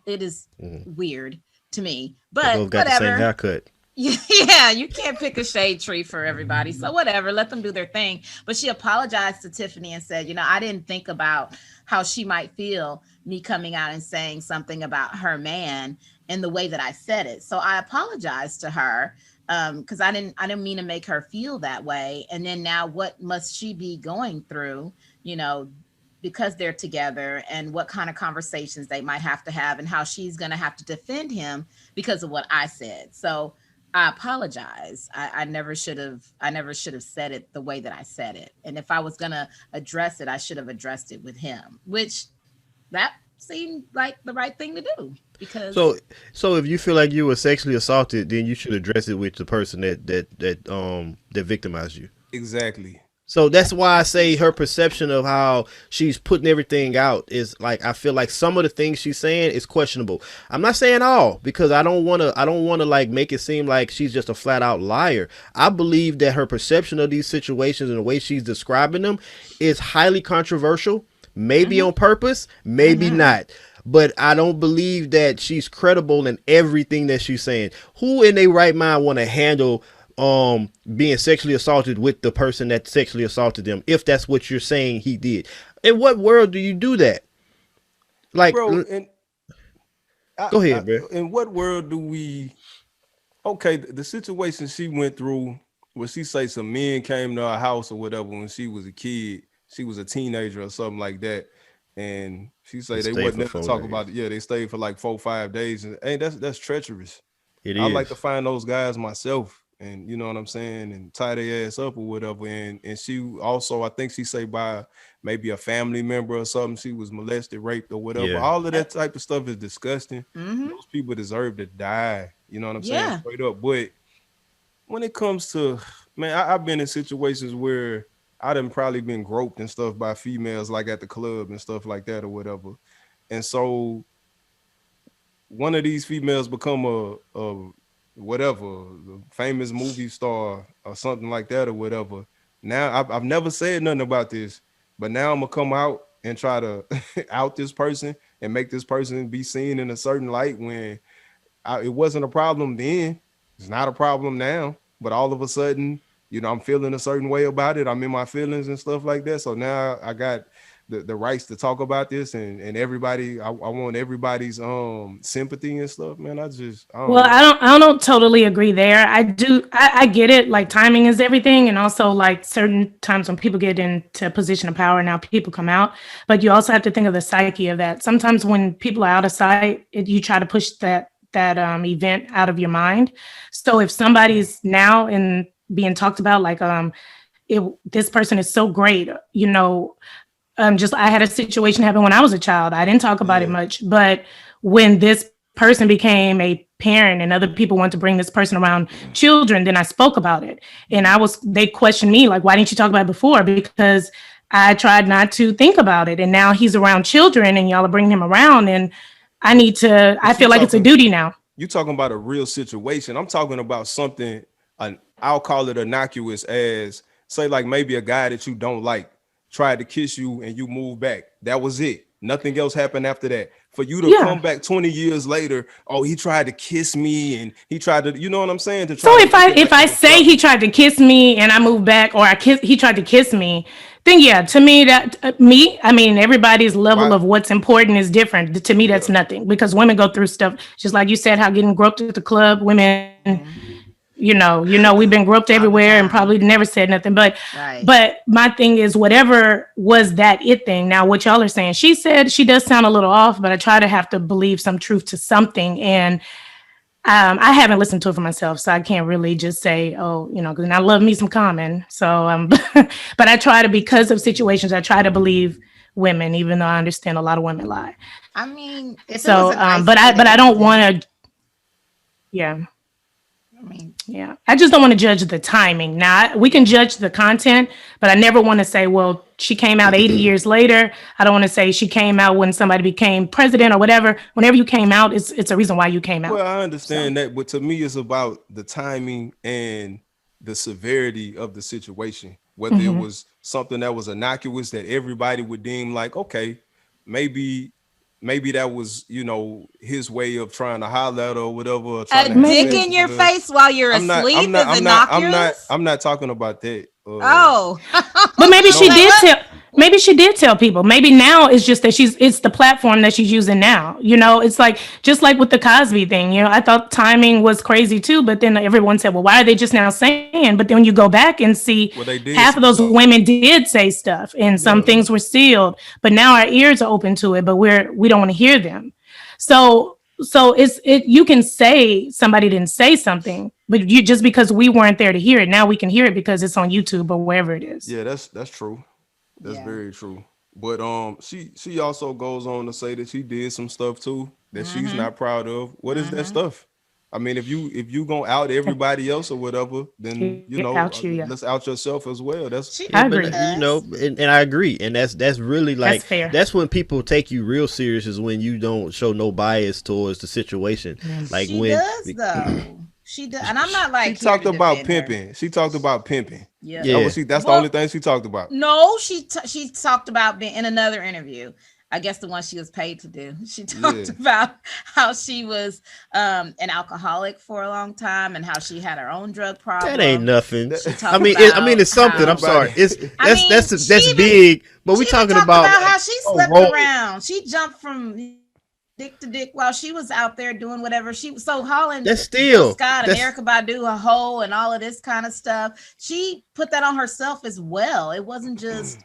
it is weird to me, they but both got the same whatever. haircut. Yeah, you can't pick a shade tree for everybody. So whatever, let them do their thing. But she apologized to Tiffany and said, I didn't think about how she might feel me coming out and saying something about her man in the way that I said it. So I apologized to her because I didn't mean to make her feel that way. And then now what must she be going through, because they're together, and what kind of conversations they might have to have, and how she's going to have to defend him because of what I said. So I apologize. I never should have. I never should have said it the way that I said it. And if I was gonna address it, I should have addressed it with him, which that seemed like the right thing to do because So if you feel like you were sexually assaulted, then you should address it with the person that victimized you. Exactly. So that's why I say her perception of how she's putting everything out is like, I feel like some of the things she's saying is questionable. I'm not saying all, because I don't want to like make it seem like she's just a flat out liar. I believe that her perception of these situations and the way she's describing them is highly controversial, maybe on purpose, maybe not. But I don't believe that she's credible in everything that she's saying. Who in their right mind want to handle being sexually assaulted with the person that sexually assaulted them, if that's what you're saying he did? In what world do you do that? Like, Bro, and go ahead, bro. in what world do we? Okay, the situation she went through, where she say some men came to her house or whatever when she was a kid, she was a teenager or something like that, and she say they stayed wasn't for there to 4 talk days. about it. Yeah, they stayed for like 4 5 days, and hey, that's treacherous. It I like to is. find those guys myself, and you know what I'm saying, and tie their ass up or whatever. And she also, I think she say by maybe a family member or something, she was molested, raped, or whatever. Yeah. All of that type of stuff is disgusting. mm-hmm. Those people deserve to die. You know what I'm saying? Yeah. Straight up. But when it comes to, man, I've been in situations where I done probably been groped and stuff by females, like at the club and stuff like that or whatever. And so one of these females become a whatever, a famous movie star or something like that or whatever. Now I've never said nothing about this, but now I'm gonna come out and try to out this person and make this person be seen in a certain light when it wasn't a problem then. It's not a problem now. But all of a sudden, I'm feeling a certain way about it. I'm in my feelings and stuff like that. So now I got the rights to talk about this, and everybody. I want everybody's sympathy and stuff, man. I don't Well, know. I don't totally agree there. I get it. Like timing is everything, and also like certain times when people get into a position of power, now people come out. But you also have to think of the psyche of that. Sometimes when people are out of sight, you try to push that event out of your mind. So if somebody's now in being talked about, like this person is so great, just I had a situation happen when I was a child. I didn't talk about it much, but when this person became a parent and other people want to bring this person around children, then I spoke about it. And they questioned me, like, why didn't you talk about it before? Because I tried not to think about it. And now he's around children and y'all are bringing him around. And I feel like it's a duty now. You talking about a real situation. I'm talking about something, I'll call it innocuous, as say like maybe a guy that you don't like tried to kiss you and you move back. That was it. Nothing else happened after that. For you to come back 20 years later, oh, he tried to kiss me and he tried to, you know what I'm saying? So if I say he tried to kiss me and I move back, or he tried to kiss me, then yeah, to me everybody's level of what's important is different. To me, that's nothing, because women go through stuff, just like you said, how getting groped at the club, women, we've been groped everywhere and probably never said nothing. But my thing is, whatever was that it thing. Now, what y'all are saying, she said she does sound a little off, but I try to have to believe some truth to something. And I haven't listened to it for myself, so I can't really just say, because I love me some Common. So, but I try to, because of situations, I try to believe women, even though I understand a lot of women lie. I mean, but I don't want to. Yeah. I just don't want to judge the timing. Now, we can judge the content, but I never want to say, well, she came out 80 years later. I don't want to say she came out when somebody became president or whatever. Whenever you came out, it's a reason why you came out. Well, I understand that, but to me, it's about the timing and the severity of the situation. Whether it was something that was innocuous that everybody would deem like, okay, maybe that was, his way of trying to holler at her or whatever. Or a dick in your face while you're asleep is innocuous? I'm not talking about that. But maybe she did tell people. Maybe now it's just that it's the platform that she's using now. It's like, just like with the Cosby thing, I thought timing was crazy too, but then everyone said, well, why are they just now saying? But then when you go back and see, half of those women did say stuff and some things were sealed, but now our ears are open to it, but we don't want to hear them. So you can say somebody didn't say something, but just because we weren't there to hear it, now we can hear it because it's on YouTube or wherever it is. Yeah, that's true. That's very true. But she also goes on to say that she did some stuff too that she's not proud of. What is that stuff? I mean, if you gonna out everybody else or whatever, then let's out yourself as well. I agree. And I agree. And that's really like, that's fair. That's when people take you real serious, is when you don't show no bias towards the situation. Like she does though. She did, and I'm not like. She talked about pimping. She talked about pimping. Yeah. That's the only thing she talked about. No, she talked about being in another interview. I guess the one she was paid to do. She talked about how she was an alcoholic for a long time and how she had her own drug problem. That ain't nothing. I mean, it's something. I'm sorry. That's big. But we talking about how she slept around. She jumped from dick to dick while she was out there doing whatever Holland. That's still Scott and Erykah Badu, a hoe, and all of this kind of stuff. She put that on herself as well. It wasn't just.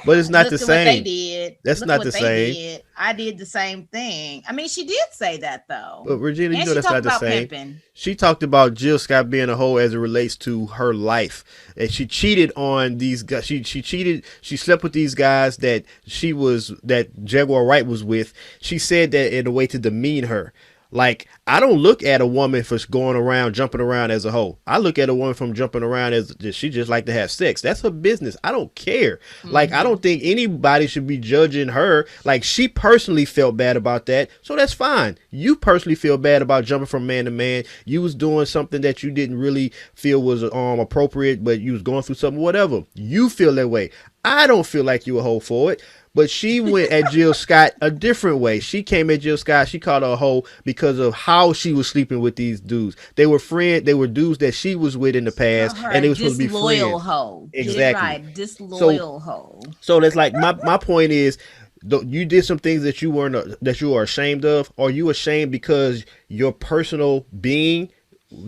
But it's not the same. What they did. That's not the same. I did the same thing. I mean, she did say that though. But Regina, that's not the same. Pimping. She talked about Jill Scott being a hoe as it relates to her life, and she cheated on these guys. She cheated. She slept with these guys that Jaguar Wright was with. She said that in a way to demean her. Like, I don't look at a woman for going around, jumping around as a hoe. I look at a woman from jumping around as she just like to have sex. That's her business. I don't care. Like, I don't think anybody should be judging her. Like, she personally felt bad about that. So that's fine. You personally feel bad about jumping from man to man. You was doing something that you didn't really feel was appropriate, but you was going through something, whatever. You feel that way. I don't feel like you a hoe for it. But she went at Jill Scott a different way. She came at Jill Scott. She called her a hoe because of how she was sleeping with these dudes. They were dudes that she was with in the past, Her and a they were supposed to be disloyal friends. hoe. Get it Exactly. right. Disloyal hoe. So that's like my point is, you did some things that you are ashamed of. Are you ashamed because your personal being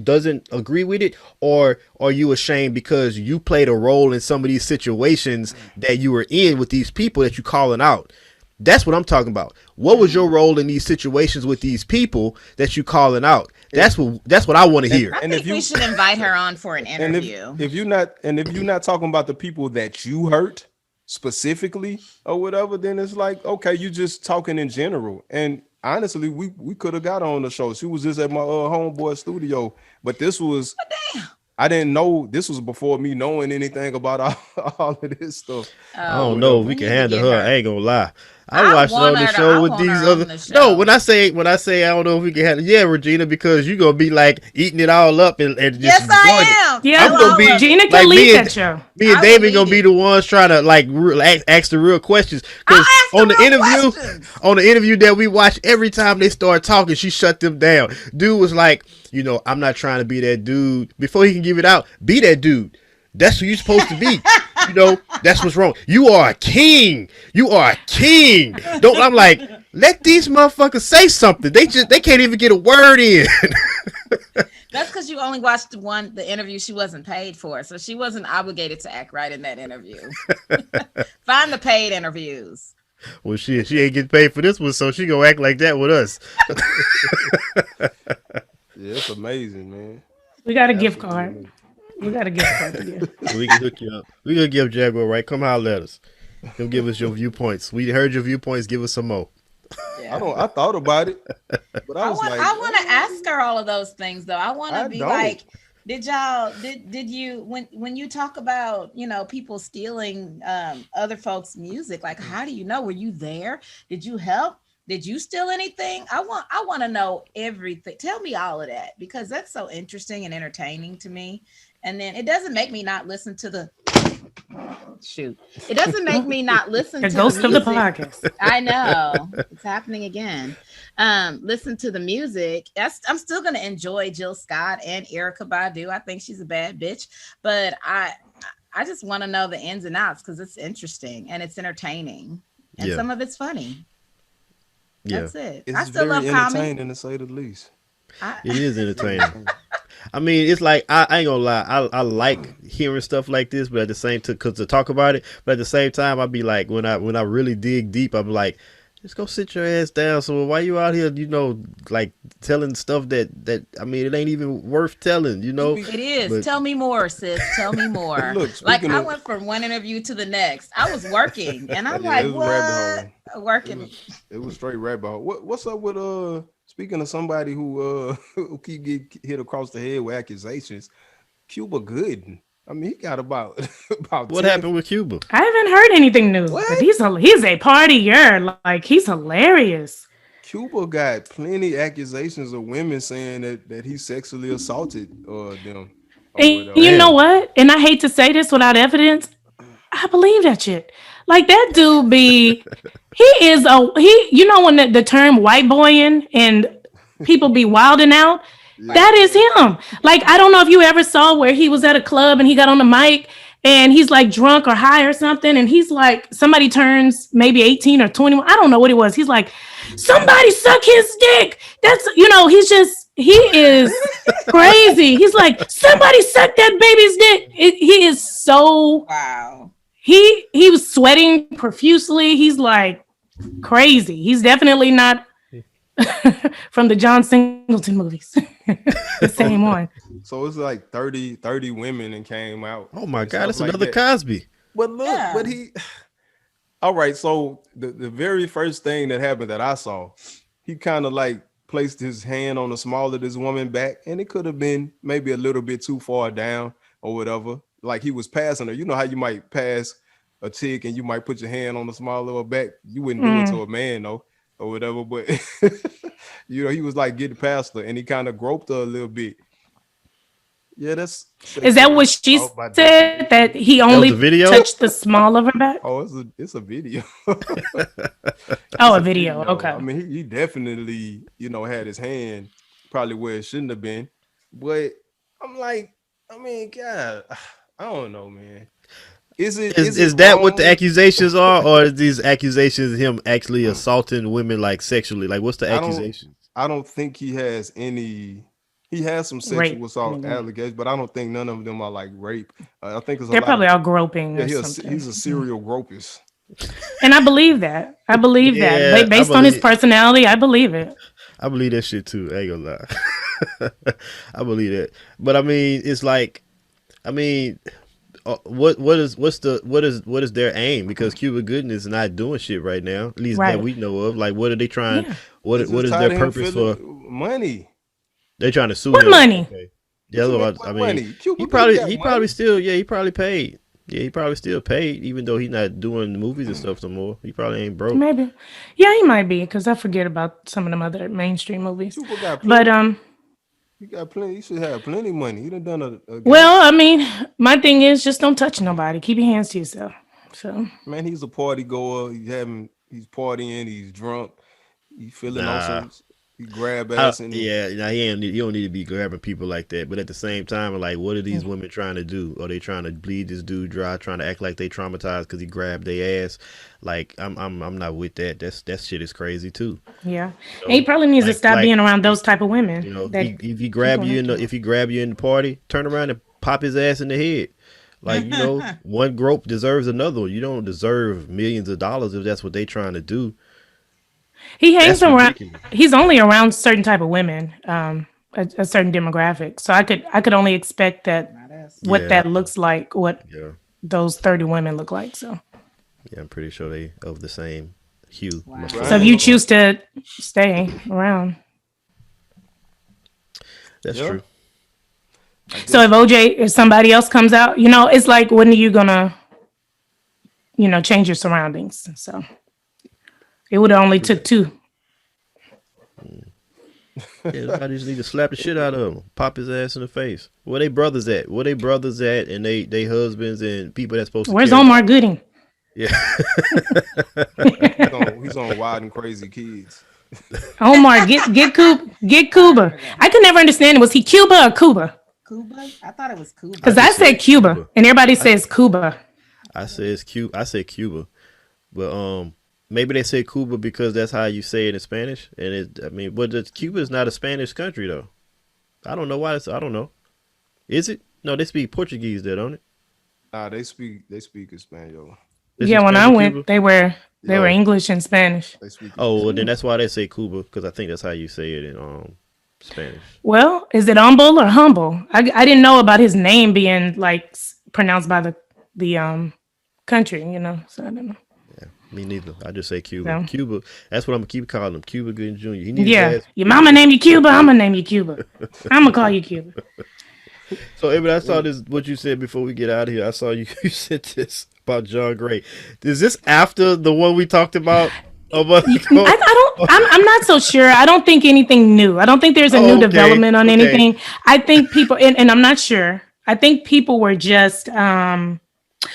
doesn't agree with it, or are you ashamed because you played a role in some of these situations that you were in with these people that you calling out? That's what I'm talking about. What was your role in these situations with these people that you calling out? That's what I want to hear. I think we should invite her on for an interview. If you're not talking about the people that you hurt specifically or whatever, then it's like, okay, you just talking in general. And honestly, we could have got on the show. She was just at my homeboy studio, but this was I didn't know, this was before me knowing anything about all of this stuff. I don't know if we can handle her. I ain't gonna lie. I watched want on the her to- show I with want these her on other. the show. No, when I say I don't know if we can handle. Yeah, Regina, because you gonna be like eating it all up and just Yes, I am. Yeah, I'm gonna be Gina can like lead that show. Me and I will David lead gonna be it. the ones trying to like ask the real questions. Because I'll on the ask the real interview, questions. on the interview that we watched, every time they start talking, she shut them down. Dude was like, I'm not trying to be that dude. Before he can give it out, be that dude. That's who you're supposed to be. That's what's wrong. You are a king. You are a king. I'm like, let these motherfuckers say something. They can't even get a word in. That's because you only watched the interview she wasn't paid for. So she wasn't obligated to act right in that interview. Find the paid interviews. Well, she ain't getting paid for this one, so she gonna act like that with us. Yeah, it's amazing, man. We got a gift card. We got a gift card to give. We can hook you up. We gonna give Jaguar Wright. Come holler at us. Come give us your viewpoints. We heard your viewpoints. Give us some more. Yeah. I thought about it, but I want to ask her all of those things though. I want to be like, did you when you talk about people stealing other folks' music, like how do you know? Were you there? Did you help? Did you steal anything? I want to know everything. Tell me all of that, because that's so interesting and entertaining to me. And then it doesn't make me not listen to the shoot. It doesn't make me not listen the to ghost the of the music. podcast. I know it's happening again. Listen to the music. I'm still gonna enjoy Jill Scott and Erykah Badu. I think she's a bad bitch, but I just want to know the ins and outs because it's interesting and it's entertaining and some of it's funny. Yeah. That's it. It's I still love very comedy. entertaining to say the least. It is entertaining. I mean, it's like I ain't gonna lie. I like hearing stuff like this, but at the same time, to talk about it. But at the same time, I'd be like, when I really dig deep, I'm like, just go sit your ass down. So why you out here, like telling stuff that I mean, it ain't even worth telling. It is. But tell me more, sis. Tell me more. Look, like I went from one interview to the next. I was working, and I'm like, what? Working. It was straight rabbit hole. What's up with Speaking of somebody who keep get hit across the head with accusations, Cuba Gooden. I mean, he got about what happened with Cuba? I haven't heard anything new. But he's a partier. Like, he's hilarious. Cuba got plenty accusations of women saying that he sexually assaulted them. And you know what? And I hate to say this without evidence, I believe that shit. Like, that dude be, when the term white boying and people be wilding out, that is him. Like, I don't know if you ever saw where he was at a club and he got on the mic and he's like drunk or high or something. And he's like, somebody turns maybe 18 or 21. I don't know what it was. He's like, somebody suck his dick. That's, he is crazy. He's like, somebody suck that baby's dick. He is so, wow. He was sweating profusely. He's like crazy. He's definitely not from the John Singleton movies. The same one. So it's like 30 women and came out. Oh my God, it's another Cosby. But look, but he all right, so the very first thing that happened that I saw, he kind of like placed his hand on the small of this woman back, and it could have been maybe a little bit too far down or whatever. Like he was passing her. You know how you might pass a chick and you might put your hand on the small of her back. You wouldn't do it to a man though, or whatever. But he was like getting past her, and he kind of groped her a little bit. Yeah, that's Is that sexual what she assault by said? That definition. he That was only a video. touched the small of her back? Oh, it's a video. Oh, It's a a video. video. I Okay. mean, he definitely, had his hand probably where it shouldn't have been. But I'm like, I mean, God, I don't know, man. Is it Is that what the wrong? accusations are, or is these accusations him actually assaulting women like sexually? Like, what's the I don't accusation? I don't think he has any. He has some Rape. sexual assault allegations, but I don't think none of them are like rape. I think there's a They're lot probably of all groping yeah. or something. He's a serial gropist. And I believe that. I believe that. Yeah, Based on his personality, I believe it. I believe that shit too. I ain't gonna lie. I believe that. But I mean, it's like, I mean, what is their aim? Because Cuba Gooden is not doing shit right now, at least that Right. we know of. Like, what are they trying? Yeah. What It's just is tired their of him purpose for? feeling money. They're trying to sue What him. money? Okay. What Yeah, you mean, I what mean, money? Cuba Gooding got he money. probably still, yeah, he probably paid. Yeah, he probably still paid, even though he's not doing movies and stuff no more. He probably ain't broke. Maybe. Yeah, he might be because I forget about some of them other mainstream movies. Cuba got But plenty. He got plenty. He should have plenty of money. He done a gangster. well, I mean, my thing is just don't touch nobody. Keep your hands to yourself. So Man, he's a party goer. He's partying. He's drunk. He's feeling on Nah, some. He grab ass and yeah, nah, he don't need to be grabbing people like that. But at the same time, like, what are these women trying to do? Are they trying to bleed this dude dry, trying to act like they traumatized because he grabbed their ass? Like, I'm not with that. That shit is crazy too. yeah, You and he know, probably needs to stop being around like, those type of women you know, that if he keep grab on you in hurting the you. if he grab you in the party, turn around and pop his ass in the head. Like, one grope deserves another. You don't deserve millions of dollars if that's what they trying to do. He hangs That's around. ridiculous. He's only around certain type of women, a certain demographic. So I could only expect that Not us. what Yeah, that looks like, what yeah, those 30 women look like. So yeah. I'm pretty sure they of the same hue. Wow. so if you choose to stay around, That's yeah. true. so if somebody else comes out, it's like when are you gonna change your surroundings? So it would have only took two. Yeah, I just need to slap the shit out of him, pop his ass in the face. Where they brothers at? Where they brothers at? And they husbands and people that's supposed to Where's care. Omar Gooding? Yeah, he's on Wild and Crazy Kids. Omar, get Cuba. I could never understand it. Was he Cuba or Cuba? Cuba? I thought it was Cuba. Because I just said said Cuba, Cuba. and everybody says Cuba. I say it's Cuba. I say Cuba, but maybe they say Cuba because that's how you say it in Spanish. And but Cuba is not a Spanish country though. I don't know why. I don't know. Is it? No, they speak Portuguese there, don't it? Nah, they speak Espanol. They Yeah, speak when I Spanish in went, Cuba? they were Oh. English and Spanish. They speak. Oh, well, then that's why they say Cuba because I think that's how you say it in Spanish. Well, is it humble or humble? I didn't know about his name being like pronounced by the country, So I don't know. Me neither. I just say Cuba. No. Cuba. That's what I'm gonna keep calling him. Cuba Gooding Jr. He needs Yeah, his ass. your mama named you Cuba. I'm gonna name you Cuba. I'm gonna call you Cuba. So, Evan, I saw this. What you said before we get out of here. I saw you. You said this about John Gray. Is this after the one we talked about a month ago? I don't. I'm not so sure. I don't think anything new. I don't think there's a new okay, development on okay. anything. I think people, and I'm not sure. I think people were just.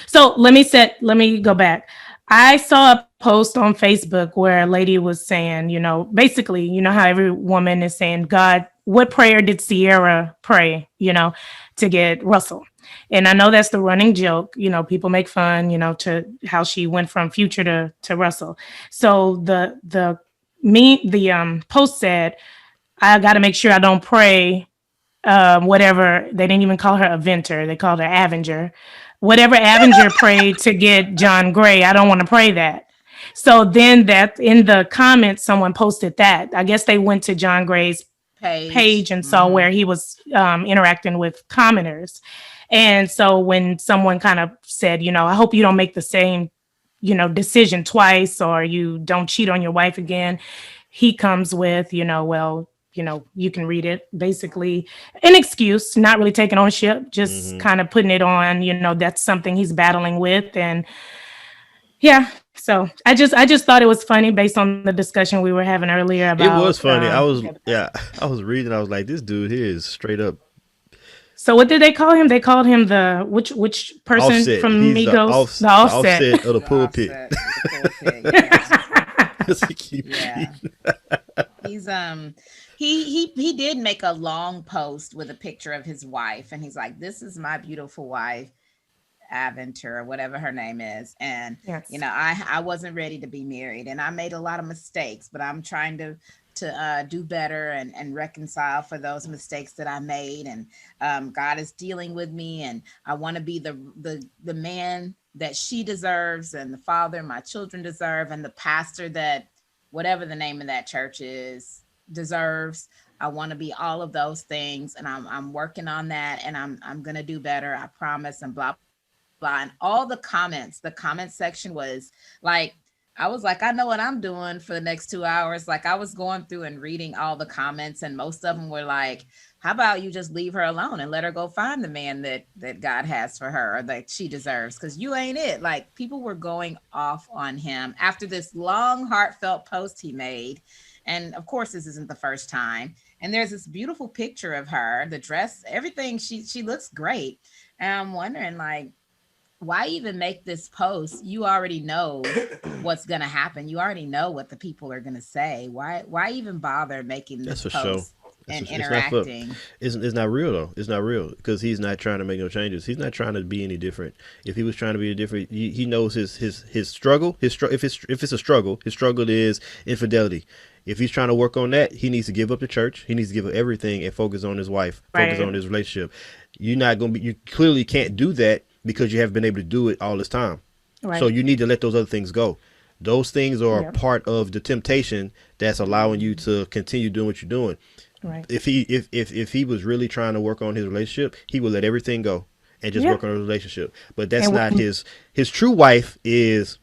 So let me go back. I saw a post on Facebook where a lady was saying, basically, how every woman is saying, God, what prayer did Sierra pray, to get Russell? And I know that's the running joke, people make fun, to how she went from Future to Russell. So the post said, I got to make sure I don't pray whatever. They didn't even call her Aventer. They called her Avenger. Whatever Avenger prayed to get John Gray, I don't want to pray that. So then that in the comments, someone posted that. I guess they went to John Gray's page and saw where he was interacting with commenters. And so when someone kind of said, I hope you don't make the same, decision twice or you don't cheat on your wife again, he comes with, well, you can read it, basically an excuse, not really taking ownership, just kind of putting it on, that's something he's battling with. And yeah, so I just thought it was funny based on the discussion we were having earlier about. It was funny. I was reading. I was like, this dude here is straight up So what did they call him? They called him the which person Offset. from He's Migos? the offset of the pulpit. Yeah. He's he did make a long post with a picture of his wife, and he's like, "This is my beautiful wife, Aventure, or whatever her name is." And Yes. you know, I wasn't ready to be married, and I made a lot of mistakes, but I'm trying to do better and reconcile for those mistakes that I made. And God is dealing with me, and I want to be the man that she deserves, and the father my children deserve, and the pastor that whatever the name of that church is deserves. I want to be all of those things, and I'm working on that, and I'm gonna do better. I promise. And blah blah. And all the comment section was like, I was like, I know what I'm doing for the next 2 hours. Like, I was going through and reading all the comments, and most of them were like, how about you just leave her alone and let her go find the man that God has for her, or that she deserves, because you ain't it. Like, people were going off on him after this long, heartfelt post he made. And of course, this isn't the first time. And there's this beautiful picture of her, the dress, everything. She looks great. And I'm wondering, like, why even make this post? You already know what's going to happen. You already know what the people are going to say. Why even bother making this That's for post sure. and interacting? It's not real though. It's not real, because he's not trying to make no changes. He's not trying to be any different. If he was trying to be different, he knows his struggle. If it's a struggle, his struggle is infidelity. If he's trying to work on that, he needs to give up the church. He needs to give up everything and focus on his wife, focus on his relationship. You clearly can't do that because you haven't been able to do it all this time. Right. So you need to let those other things go. Those things are part of the temptation that's allowing you to continue doing what you're doing. Right. If he was really trying to work on his relationship, he would let everything go and just work on his relationship. But that's not his true wife is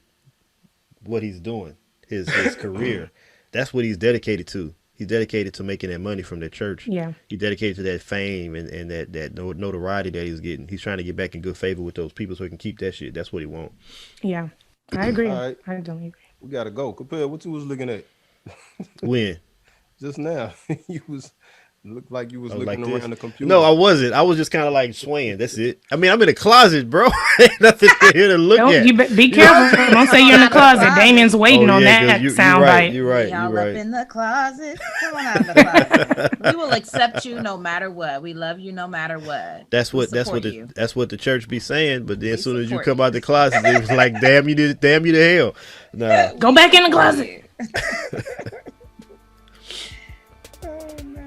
what he's doing, his career. That's what he's dedicated to. He's dedicated to making that money from that church. Yeah. He's dedicated to that fame and that notoriety that he's getting. He's trying to get back in good favor with those people so he can keep that shit. That's what he wants. Yeah. I agree. All right. I don't agree. We gotta go. Compare what you was looking at. When? Just now. Looked like you was looking like around the computer. No, I wasn't. I was just kind of like swaying. That's it. I mean, I'm in the closet, bro. Ain't nothing here to look at. You be careful. Don't say you're in the closet. Damien's waiting on that soundbite. You're right. Y'all up in the closet. Come on out of the closet. We will accept you no matter what. We love you no matter what. That's what the church be saying. But then as soon as you come out the closet, it was like, damn you to hell. Nah. Go back in the closet.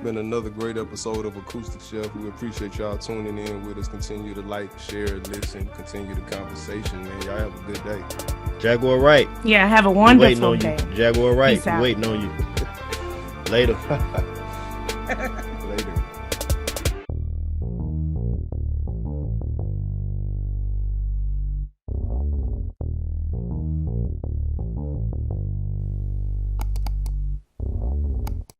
Been another great episode of Acoustic Chef. We appreciate y'all tuning in with us. Continue to like, share, listen, continue the conversation, man. Y'all have a good day. Jaguar Wright. Yeah, have a wonderful day. Jaguar Wright, waiting on you. Later.